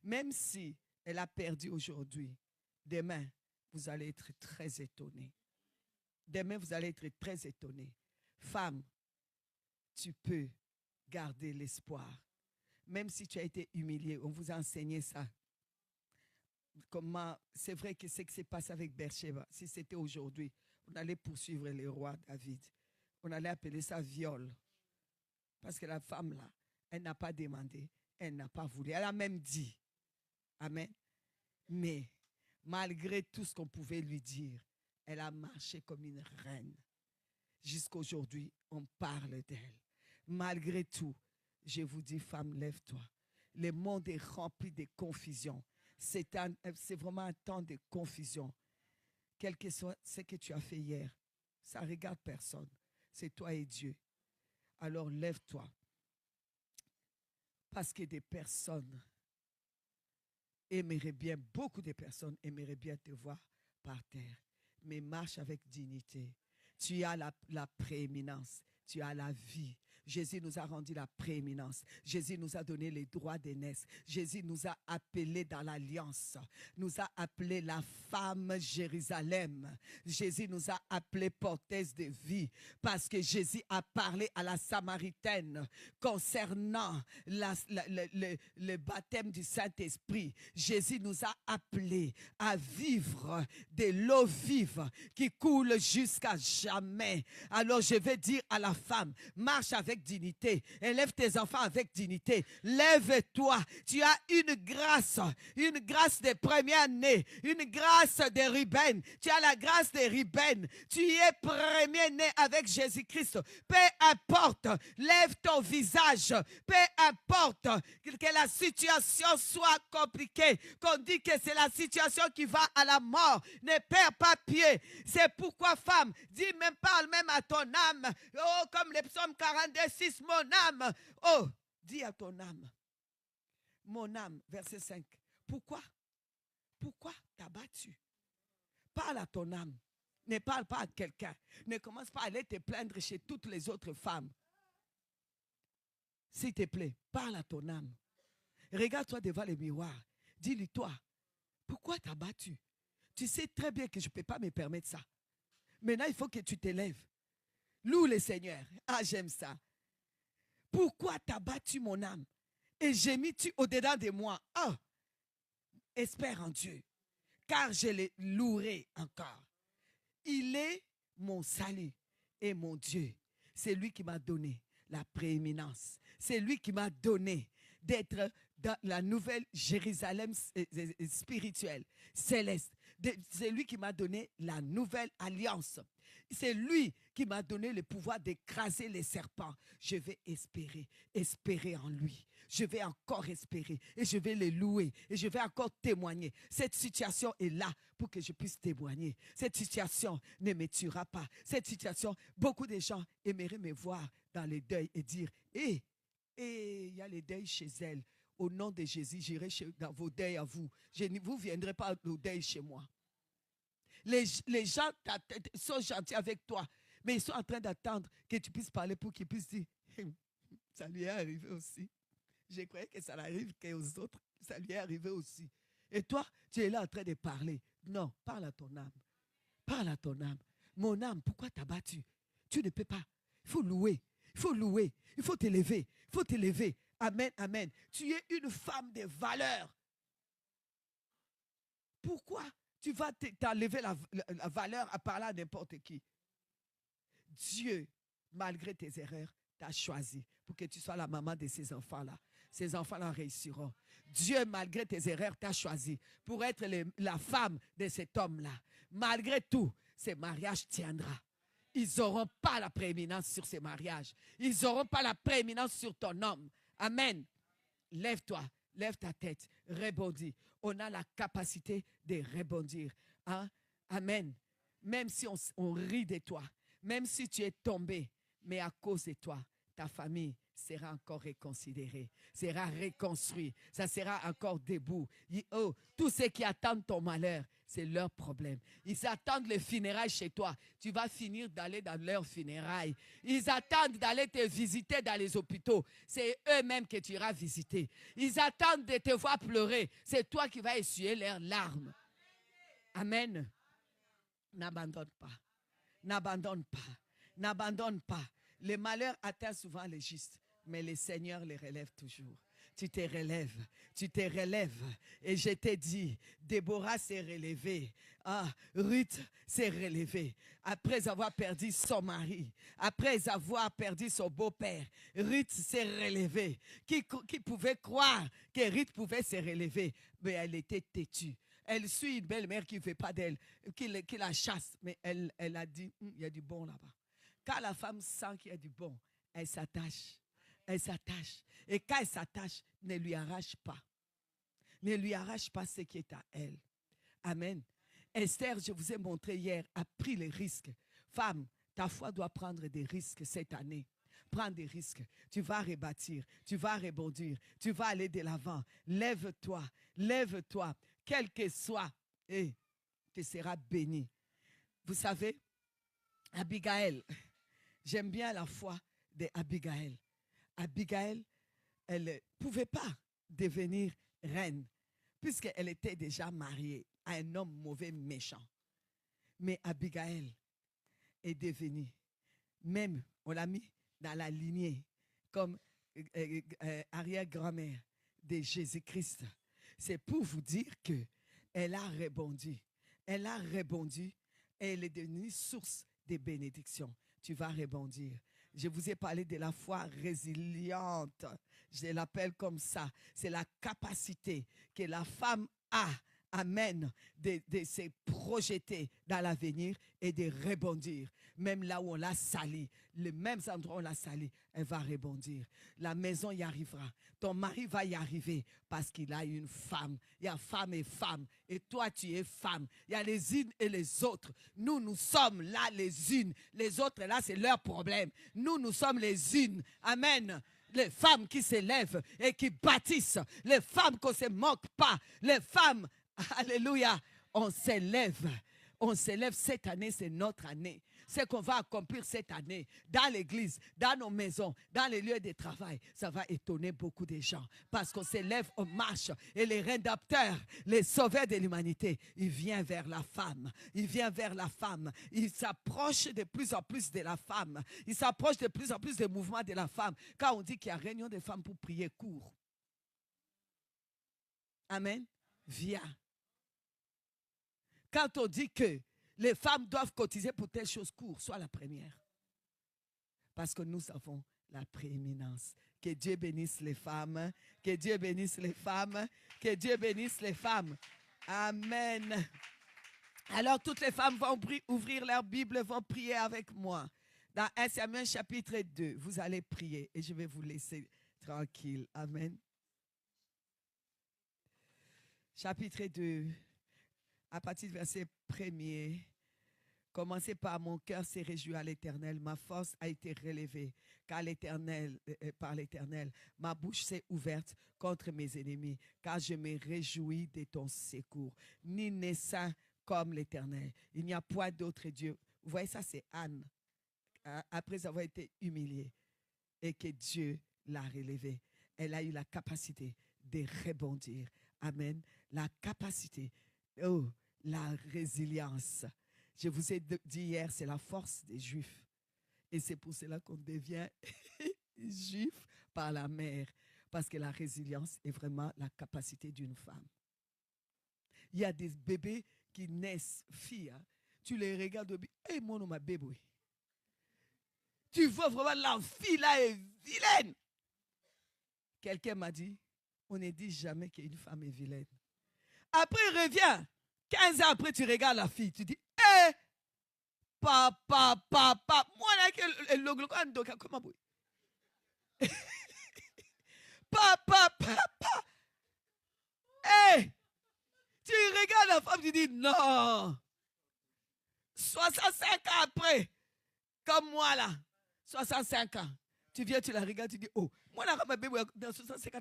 Même si elle a perdu aujourd'hui, demain, vous allez être très étonnés. Demain, vous allez être très étonnés. Femme, tu peux garder l'espoir. Même si tu as été humilié, on vous a enseigné ça. Comment, c'est vrai que ce qui s'est passé avec Bersheba, si c'était aujourd'hui, on allait poursuivre le roi David. On allait appeler ça viol. Parce que la femme là, elle n'a pas demandé, elle n'a pas voulu. Elle a même dit. Amen. Mais malgré tout ce qu'on pouvait lui dire, elle a marché comme une reine. Jusqu'aujourd'hui, on parle d'elle. Malgré tout, je vous dis, femme, lève-toi. Le monde est rempli de confusion. C'est vraiment un temps de confusion. Quel que soit ce que tu as fait hier, ça ne regarde personne. C'est toi et Dieu. Alors lève-toi. Parce que des personnes aimeraient bien, beaucoup de personnes aimeraient bien te voir par terre. Mais marche avec dignité. Tu as la prééminence. Tu as la vie. Jésus nous a rendu la prééminence. Jésus nous a donné les droits d'aînesse. Jésus nous a appelés dans l'alliance. Nous a appelés la femme Jérusalem. Jésus nous a appelés porteuses de vie. Parce que Jésus a parlé à la Samaritaine concernant le baptême du Saint-Esprit. Jésus nous a appelés à vivre de l'eau vive qui coule jusqu'à jamais. Alors je vais dire à la femme, marche avec dignité, élève tes enfants avec dignité, lève-toi, tu as une grâce de premier-né, une grâce de Ruben, tu as la grâce de Ruben, tu es premier-né avec Jésus-Christ, peu importe, lève ton visage, peu importe que la situation soit compliquée, qu'on dit que c'est la situation qui va à la mort, ne perds pas pied, c'est pourquoi femme, parle même à ton âme, oh comme le psaume 42:6, mon âme, oh, dis à ton âme, mon âme, verset 5, pourquoi t'as battu? Parle à ton âme, ne parle pas à quelqu'un, ne commence pas à aller te plaindre chez toutes les autres femmes. S'il te plaît, parle à ton âme, regarde-toi devant le miroir, dis-lui toi, pourquoi t'as battu? Tu sais très bien que je ne peux pas me permettre ça. Maintenant, il faut que tu t'élèves. Loue le Seigneur. Ah, j'aime ça. Pourquoi t'as battu mon âme? Et gémis-tu au-dedans de moi? Oh, espère en Dieu, car je le louerai encore. Il est mon salut et mon Dieu. C'est lui qui m'a donné la prééminence. C'est lui qui m'a donné d'être dans la nouvelle Jérusalem spirituelle, céleste. C'est lui qui m'a donné la nouvelle alliance. C'est lui qui m'a donné le pouvoir d'écraser les serpents. Je vais espérer en lui. Je vais encore espérer et je vais le louer et je vais encore témoigner. Cette situation est là pour que je puisse témoigner. Cette situation ne me tuera pas. Cette situation, beaucoup de gens aimeraient me voir dans le deuil et dire, il y a le deuil chez elle. Au nom de Jésus, j'irai dans vos deuils à vous. Vous ne viendrez pas au deuil chez moi. Les gens sont gentils avec toi, mais ils sont en train d'attendre que tu puisses parler pour qu'ils puissent dire, Ça lui est arrivé aussi. Je croyais que ça n'arrive qu'aux autres. Ça lui est arrivé aussi. Et toi, tu es là en train de parler. Non, parle à ton âme. Parle à ton âme. Mon âme, pourquoi t'as battu? Tu ne peux pas. Il faut louer. Il faut louer. Il faut t'élever. Il faut t'élever. Amen, amen. Tu es une femme de valeur. Pourquoi tu vas t'enlever la valeur à parler à n'importe qui? Dieu, malgré tes erreurs, t'a choisi pour que tu sois la maman de ces enfants-là. Ces enfants-là réussiront. Dieu, malgré tes erreurs, t'a choisi pour être la femme de cet homme-là. Malgré tout, ce mariage tiendra. Ils n'auront pas la prééminence sur ces mariages. Ils n'auront pas la prééminence sur ton homme. Amen. Lève-toi, lève ta tête, rebondis. On a la capacité de rebondir. Hein? Amen. Même si on rit de toi, même si tu es tombé, mais à cause de toi, ta famille sera encore réconsidérée, sera reconstruite, ça sera encore debout. Oh, tous ceux qui attendent ton malheur, c'est leur problème. Ils attendent les funérailles chez toi. Tu vas finir d'aller dans leurs funérailles. Ils attendent d'aller te visiter dans les hôpitaux. C'est eux-mêmes que tu iras visiter. Ils attendent de te voir pleurer. C'est toi qui vas essuyer leurs larmes. Amen. N'abandonne pas. N'abandonne pas. N'abandonne pas. Le malheur atteint souvent les justes, mais le Seigneur les relève toujours. Tu te relèves, tu te relèves. Et je t'ai dit, Déborah s'est relevée. Ah, Ruth s'est relevée. Après avoir perdu son mari, après avoir perdu son beau-père, Ruth s'est relevée. Qui pouvait croire que Ruth pouvait se relever? Mais elle était têtue. Elle suit une belle-mère qui ne fait pas d'elle, qui la chasse. Mais elle a dit, il y a du bon là-bas. Quand la femme sent qu'il y a du bon, elle s'attache. Elle s'attache. Et quand elle s'attache, ne lui arrache pas. Ne lui arrache pas ce qui est à elle. Amen. Esther, je vous ai montré hier, a pris les risques. Femme, ta foi doit prendre des risques cette année. Prends des risques. Tu vas rebâtir. Tu vas rebondir. Tu vas aller de l'avant. Lève-toi. Lève-toi. Quel que soit, et tu seras béni. Vous savez, Abigail, j'aime bien la foi d'Abigail. Abigail, elle ne pouvait pas devenir reine puisqu'elle était déjà mariée à un homme mauvais, méchant. Mais Abigail est devenue, même on l'a mis dans la lignée comme arrière-grand-mère de Jésus-Christ. C'est pour vous dire qu'elle a rebondi. Elle a rebondi et elle est devenue source de bénédictions. Tu vas rebondir. Je vous ai parlé de la foi résiliente. Je l'appelle comme ça. C'est la capacité que la femme a, amen, de se projeter dans l'avenir et de rebondir. Même là où on l'a sali, les mêmes endroits où on l'a sali, elle va rebondir. La maison y arrivera. Ton mari va y arriver parce qu'il a une femme. Il y a femme et femme. Et toi, tu es femme. Il y a les unes et les autres. Nous sommes là les unes. Les autres, là, c'est leur problème. Nous sommes les unes. Amen. Les femmes qui s'élèvent et qui bâtissent. Les femmes qu'on ne se moque pas. Les femmes, alléluia, on s'élève. On s'élève cette année, c'est notre année. Ce qu'on va accomplir cette année, dans l'église, dans nos maisons, dans les lieux de travail, ça va étonner beaucoup de gens. Parce qu'on s'élève, on marche. Et les rédempteurs, les sauveurs de l'humanité, ils viennent vers la femme. Ils viennent vers la femme. Ils s'approchent de plus en plus de la femme. Ils s'approchent de plus en plus des mouvements de la femme. Quand on dit qu'il y a réunion des femmes pour prier court. Amen. Viens. Quand on dit que les femmes doivent cotiser pour telle chose court, sois la première. Parce que nous avons la prééminence. Que Dieu bénisse les femmes. Que Dieu bénisse les femmes. Que Dieu bénisse les femmes. Amen. Alors toutes les femmes vont ouvrir leur Bible, vont prier avec moi. Dans 1 Samuel chapitre 2, vous allez prier et je vais vous laisser tranquille. Amen. Chapitre 2. À partir du verset 1er, commencez par mon cœur s'est réjoui à l'Éternel, ma force a été relevée par l'Éternel, ma bouche s'est ouverte contre mes ennemis, car je me réjouis de ton secours. Ni n'est saint comme l'Éternel, il n'y a point d'autre Dieu. Vous voyez, ça c'est Anne, après avoir été humiliée, et que Dieu l'a relevée. Elle a eu la capacité de rebondir. Amen. La capacité, la résilience. Je vous ai dit hier, c'est la force des Juifs. Et c'est pour cela qu'on devient juif par la mère. Parce que la résilience est vraiment la capacité d'une femme. Il y a des bébés qui naissent filles. Hein. Tu les regardes, hey, mon nom, ma bébé. Tu vois vraiment la fille là est vilaine. Quelqu'un m'a dit, on ne dit jamais qu'une femme est vilaine. Après, il revient. 15 ans après, tu regardes la fille. Tu dis, hé, papa. Moi, là, comment vous? Papa. Hé, tu regardes la femme, tu dis, non. 65 ans après, comme moi là, 65 ans. Tu viens, tu la regardes, tu dis, oh, moi là, ma bébé, dans 65 ans,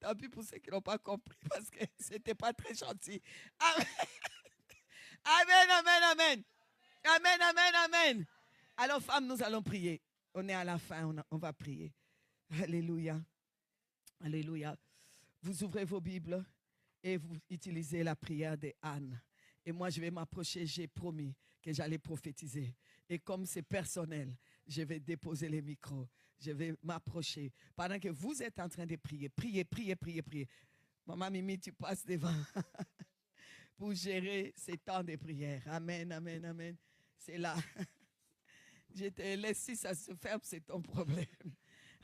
tant pis pour ceux qui n'ont pas compris parce que ce n'était pas très gentil. Amen. Amen. Alors, femmes, nous allons prier. On est à la fin, on va prier. Alléluia. Vous ouvrez vos Bibles et vous utilisez la prière de Anne. Et moi, je vais m'approcher, j'ai promis que j'allais prophétiser. Et comme c'est personnel, je vais déposer les micros. Je vais m'approcher. Pendant que vous êtes en train de prier. Priez. Maman Mimi, tu passes devant pour gérer ces temps de prière. Amen. C'est là. Je te laisse, si ça se ferme, c'est ton problème.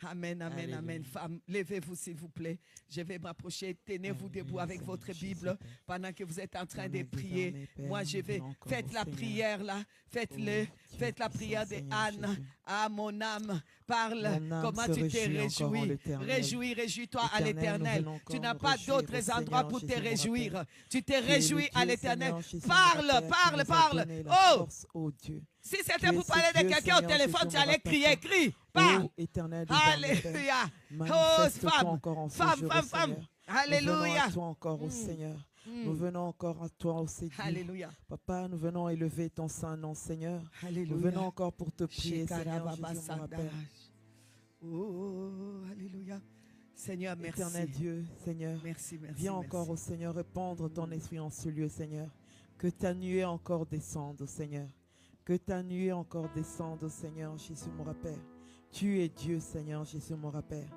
Amen. Femmes, levez-vous s'il vous plaît. Je vais m'approcher. Tenez-vous debout avec votre Bible pendant que vous êtes en train de prier. Moi, je vais. Faites la prière là. Faites-le. Faites la prière de Anne. Ah, mon âme, parle. Comment tu t'es réjoui. Réjouis-toi à l'Éternel. Tu n'as pas d'autres endroits pour te réjouir. Tu t'es réjoui à l'Éternel. Parle. Oh! Si c'était pour parler de quelqu'un au téléphone, tu allais crier, crie, parle. Alléluia. Oh, femme. Alléluia. Nous venons à toi encore au Seigneur. Nous venons encore à toi au Seigneur. Alléluia. Papa, nous venons élever ton saint nom, Seigneur. Alléluia. Nous venons encore pour te prier, Seigneur Jésus, mon Père. Oh, alléluia. Seigneur, merci. Éternel Dieu, Seigneur. Merci. Viens encore au Seigneur répandre ton esprit en ce lieu, Seigneur. Que ta nuée encore descende, au Seigneur. Que ta nuée encore descende, Seigneur Jésus, mon Père. Tu es Dieu, Seigneur Jésus, mon Père.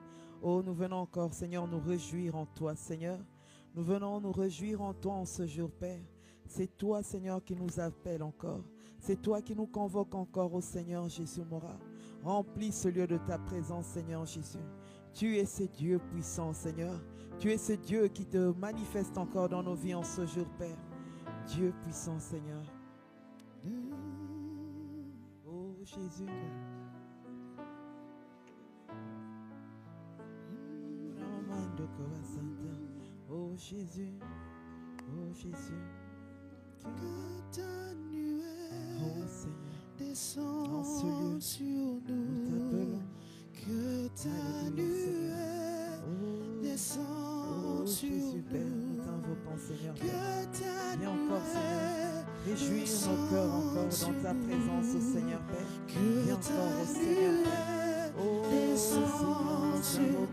Oh, nous venons encore, Seigneur, nous réjouir en toi, Seigneur. Nous venons nous réjouir en toi en ce jour, Père. C'est toi, Seigneur, qui nous appelle encore. C'est toi qui nous convoque encore, au Seigneur Jésus, mon Père. Remplis ce lieu de ta présence, Seigneur Jésus. Tu es ce Dieu puissant, Seigneur. Tu es ce Dieu qui te manifeste encore dans nos vies en ce jour, Père. Dieu puissant, Seigneur. Oh Jésus. Oh Jésus. Que ta nuée descende en ce lieu, sur nous. Que ta nuée descende sur Jésus, Père, nous nous. t'invoquons, Seigneur. Que ta Viens encore, Seigneur. nuée Réjouir nos cœurs encore dans ta présence, au Seigneur, Père. Viens que encore, au ta Seigneur, Père. nuée Oh, descende sur Seigneur,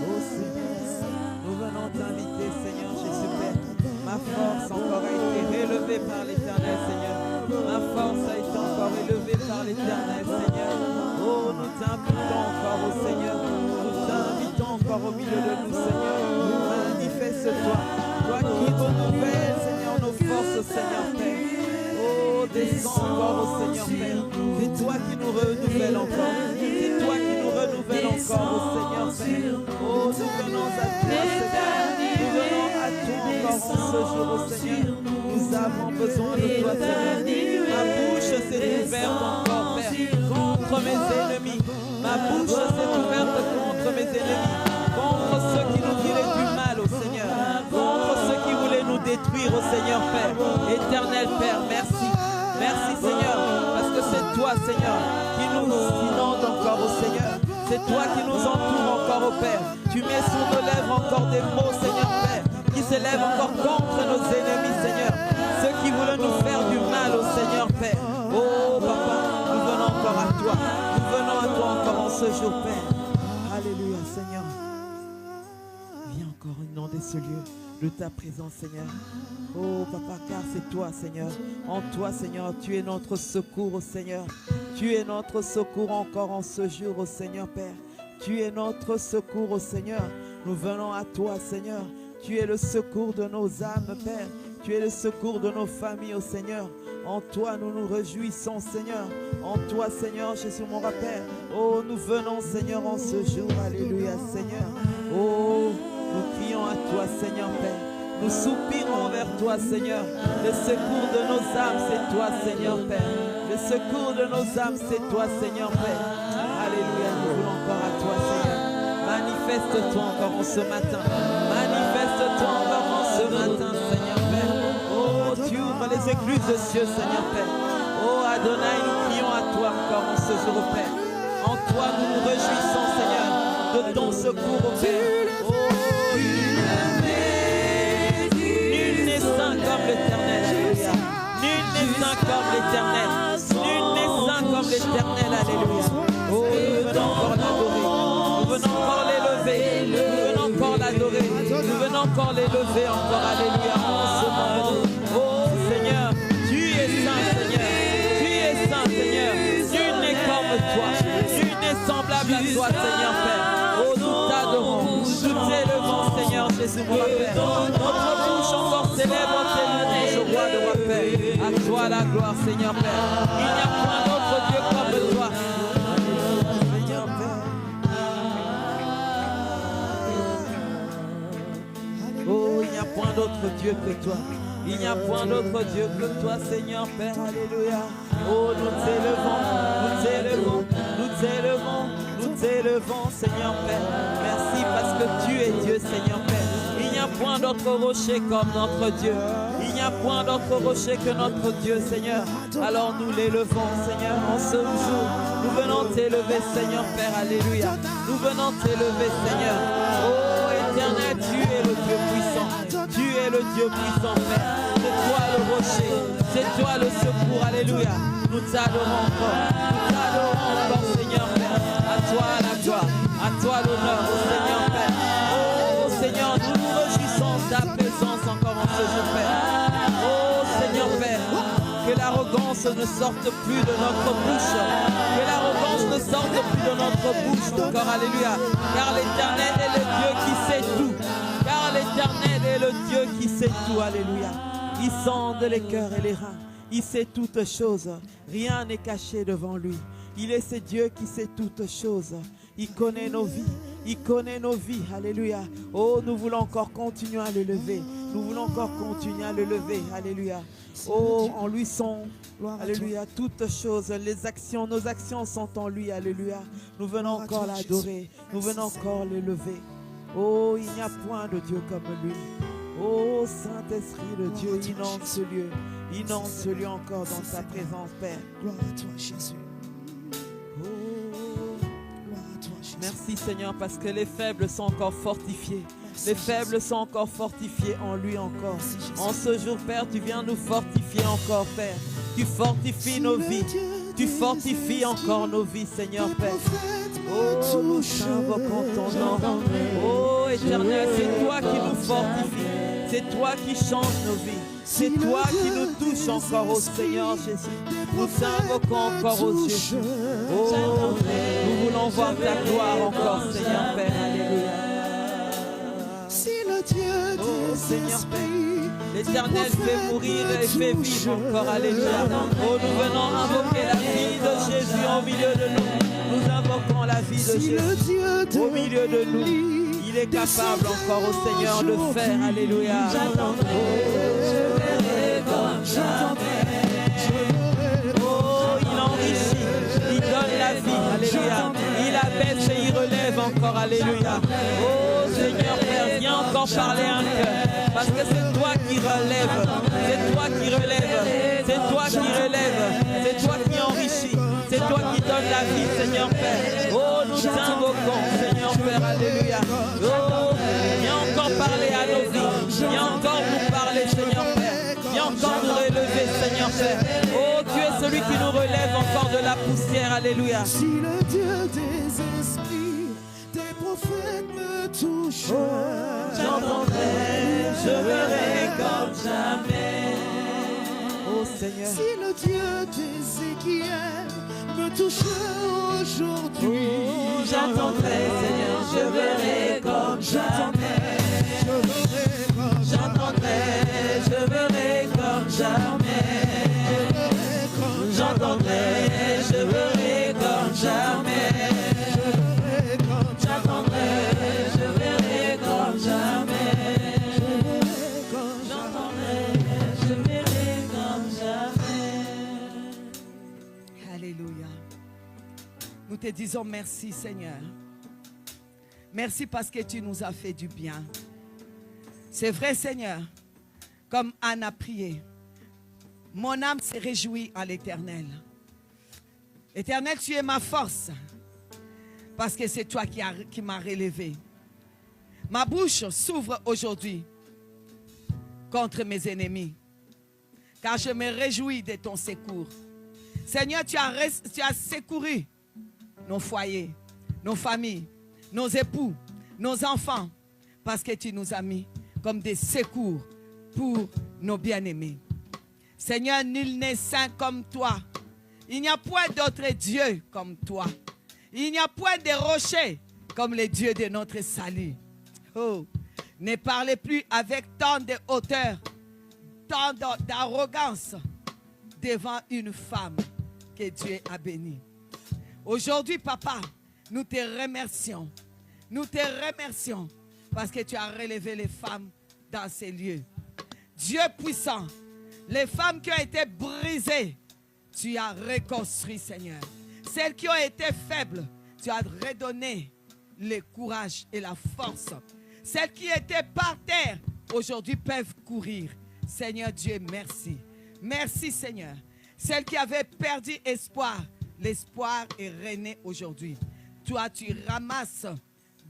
oh, Seigneur, nous venons t'inviter, Seigneur Jésus, Père. Ma force encore a été relevée par l'Éternel, Seigneur. Ma force a été encore élevée par l'Éternel, Seigneur. Oh, nous t'invitons encore, au Seigneur. Nous t'invitons encore au milieu de nous, Seigneur. Manifeste-toi. Toi qui renouvelles, Seigneur, nos forces, Seigneur, Père. Oh, descends encore, au Seigneur, Père. C'est toi qui nous renouvelles encore. C'est toi qui nous renouvelles encore, au Seigneur, Père. Oh, nous venons à toi, Seigneur. Nous venons à toi encore en ce jour, au Seigneur. Nous avons besoin de toi, Seigneur. Ma bouche s'est ouverte encore, Père, contre mes ennemis. Ma bouche s'est ouverte contre mes ennemis. Contre ceux qui nous diraient du mal, au Seigneur. Contre ceux qui voulaient nous détruire, au Seigneur, Père. Éternel Père, merci. Merci, Seigneur, parce que c'est toi, Seigneur, qui nous inonde encore, au Seigneur. C'est toi qui nous entoure encore, au Père. Tu mets sur nos lèvres encore des mots, Seigneur, Père, qui s'élèvent encore contre nos ennemis, Seigneur. Ceux qui voulaient nous faire du mal, au ce jour, Père. Alléluia, Seigneur. Viens encore inonder ce lieu de ta présence, Seigneur. Oh, Papa, car c'est toi, Seigneur. En toi, Seigneur, tu es notre secours, oh Seigneur. Tu es notre secours encore en ce jour, oh Seigneur, Père. Tu es notre secours, oh Seigneur. Nous venons à toi, Seigneur. Tu es le secours de nos âmes, Père. Tu es le secours de nos familles, oh Seigneur. En toi, nous nous réjouissons, Seigneur. En toi, Seigneur, Jésus, mon Père. Oh, nous venons, Seigneur, en ce jour. Alléluia, Seigneur. Oh, nous crions à toi, Seigneur, Père. Nous soupirons vers toi, Seigneur. Le secours de nos âmes, c'est toi, Seigneur, Père. Le secours de nos âmes, c'est toi, Seigneur, Père. Alléluia, nous voulons encore à toi, Seigneur. Manifeste-toi encore en ce matin. Manifeste-toi encore en ce matin, Seigneur, Père. Oh, tu ouvres les écluses de cieux, Seigneur, Père. Oh, Adonai, nous crions à toi encore en ce jour, Père. En toi, nous nous réjouissons, Seigneur, de ton secours, oh Père. Oh, nul n'est saint comme l'Éternel, alléluia. Nul n'est saint comme l'Éternel. Nul n'est saint comme l'Éternel, alléluia. Oh, nous venons encore l'adorer. Nous venons encore l'élever. Nous venons encore l'adorer. Nous venons encore l'élever encore, alléluia, en ce moment. Oh, Seigneur, tu es saint, Seigneur. Tu es saint, Seigneur. Nul n'est comme toi. Nul n'est semblable à toi, Seigneur, Père. Oh, nous t'adorons. Nous t'élevons, Seigneur, Jésus, mon Père. Notre bouche encore célèbre tes louanges, roi de roi, Père. À toi la gloire, Seigneur, Père. Il n'y a point d'autre Dieu comme toi. Seigneur, Père. Oh, il n'y a point d'autre Dieu que toi. Il n'y a point d'autre Dieu que toi, Seigneur, Père. Alléluia. Oh, nous t'élevons, nous t'élevons, nous t'élevons, nous t'élevons, Seigneur, Père. Merci parce que tu es Dieu, Seigneur, Père. Il n'y a point d'autre rocher comme notre Dieu. Il n'y a point d'autre rocher que notre Dieu, Seigneur. Alors nous l'élevons, Seigneur, en ce jour. Nous venons t'élever, Seigneur, Père. Alléluia. Nous venons t'élever, Seigneur. Oh, Éternel, tu es le Dieu puissant. Tu es le Dieu puissant, Père. C'est toi le rocher. C'est toi le secours. Alléluia. Nous t'adorons encore. Nous t'adorons encore, Seigneur, Père. À toi la gloire. À toi l'honneur, oh Seigneur, Père. Oh, Seigneur, nous nous réjouissons de ta présence encore en ce jour, Père. Oh, Seigneur, Père. Que l'arrogance ne sorte plus de notre bouche. Que l'arrogance ne sorte plus de notre bouche encore. Alléluia. Car l'Éternel est le Dieu qui sait tout. Car l'Éternel est le Dieu qui sait tout. Alléluia. Il sonde les cœurs et les reins. Il sait toutes choses. Rien n'est caché devant lui. Il est ce Dieu qui sait toutes choses. Il connaît nos vies. Il connaît nos vies. Alléluia. Oh, nous voulons encore continuer à le lever. Nous voulons encore continuer à le lever. Alléluia. Oh, en lui sont, alléluia, toutes choses. Les actions, nos actions sont en lui. Alléluia. Nous venons encore l'adorer. Nous venons encore le lever. Oh, il n'y a point de Dieu comme lui. Oh, Saint-Esprit de Dieu, inonde ce lieu. Inonde ce lieu encore dans ta présence, Père. Gloire à toi, Jésus. Oh. Gloire à toi, Jésus. Merci Seigneur parce que les faibles sont encore fortifiés. Les faibles sont encore fortifiés en lui encore. En ce jour, Père, tu viens nous fortifier encore, Père. Tu fortifies nos vies. Tu fortifies encore nos vies, Seigneur, Père. Oh, nous invoquons ton nom. Oh, Éternel, c'est toi qui nous fortifie. C'est toi qui change nos vies. C'est toi qui nous touche encore, au Seigneur Jésus. Nous t'invoquons encore, au Jésus. Oh, nous voulons voir ta gloire encore, Seigneur, Père. Alléluia. Si le Dieu Oh, des Seigneur, Père. esprits, L'Éternel fait mourir et fait vivre encore, alléluia. Oh, nous venons invoquer la vie de Jésus au milieu de nous. Nous invoquons la vie de si le Jésus Dieu de au milieu de nous. Il est capable encore au Seigneur de faire, alléluia. Oh, il enrichit, il donne la vie, alléluia. Il abaisse et il relève encore, alléluia. Oh, Seigneur Père, viens encore parler un cœur. Parce que c'est toi qui relève, c'est toi qui relève, c'est toi qui relève, c'est toi qui enrichis, c'est toi qui donne la vie, Seigneur Père. Oh, nous t'invoquons, Seigneur Père, alléluia. Oh, viens encore parler à nos vies, viens encore nous parler, Seigneur Père. Viens encore nous relever, Seigneur Père. Oh, tu es celui qui nous relève encore de la poussière, Alléluia. Si le Dieu des esprits, des prophètes me touche, J'entendrai, je verrai comme jamais. Oh Seigneur. si le Dieu d'Ézéchiel me touche aujourd'hui, J'entendrai, Seigneur, je verrai comme jamais. J'entendrai, je verrai comme jamais. J'entendrai, je verrai comme jamais. J'entendrai, je verrai comme jamais. J'entendrai, je verrai comme jamais. Alléluia. Nous te disons merci, Seigneur. Merci parce que tu nous as fait du bien. C'est vrai, Seigneur, comme Anne a prié. Mon âme s'est réjouie en l'Éternel. Éternel, tu es ma force. Parce que c'est toi qui m'as relevé. Ma bouche s'ouvre aujourd'hui contre mes ennemis. Car je me réjouis de ton secours. Seigneur, tu as secouru nos foyers, nos familles, nos époux, nos enfants. Parce que tu nous as mis comme des secours pour nos bien-aimés. Seigneur, nul n'est saint comme toi. Il n'y a point d'autre Dieu comme toi. Il n'y a point de rocher comme le Dieu de notre salut. Oh, ne parlez plus avec tant de hauteur, tant d'arrogance devant une femme que Dieu a bénie. Aujourd'hui, Papa, nous te remercions. Nous te remercions parce que tu as relevé les femmes dans ces lieux. Dieu puissant, les femmes qui ont été brisées, tu as reconstruit, Seigneur. Celles qui ont été faibles, tu as redonné le courage et la force. Celles qui étaient par terre, aujourd'hui peuvent courir. Seigneur Dieu, merci. Merci, Seigneur. Celles qui avaient perdu espoir, l'espoir est rené aujourd'hui. Toi, tu ramasses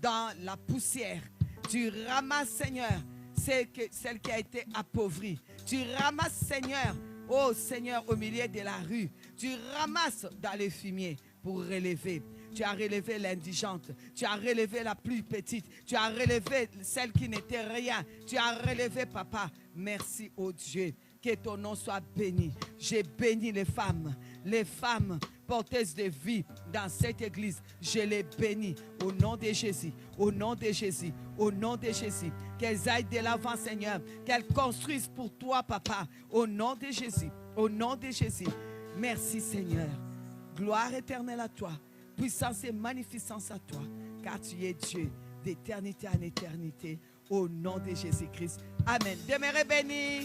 dans la poussière. Tu ramasses, Seigneur, celle qui a été appauvrie. Tu ramasses, Seigneur, oh Seigneur, au milieu de la rue. Tu ramasses dans les fumiers pour relever. Tu as relevé l'indigente. Tu as relevé la plus petite. Tu as relevé celle qui n'était rien. Tu as relevé, Papa. Merci, oh Dieu. Que ton nom soit béni. J'ai béni les femmes porteuses de vie dans cette église. Je les bénis au nom de Jésus, au nom de Jésus, au nom de Jésus. Qu'elles aillent de l'avant, Seigneur. Qu'elles construisent pour toi, Papa, au nom de Jésus, au nom de Jésus. Merci, Seigneur. Gloire éternelle à toi. Puissance et magnificence à toi, car tu es Dieu d'éternité en éternité, au nom de Jésus-Christ. Amen. Demeurez bénis.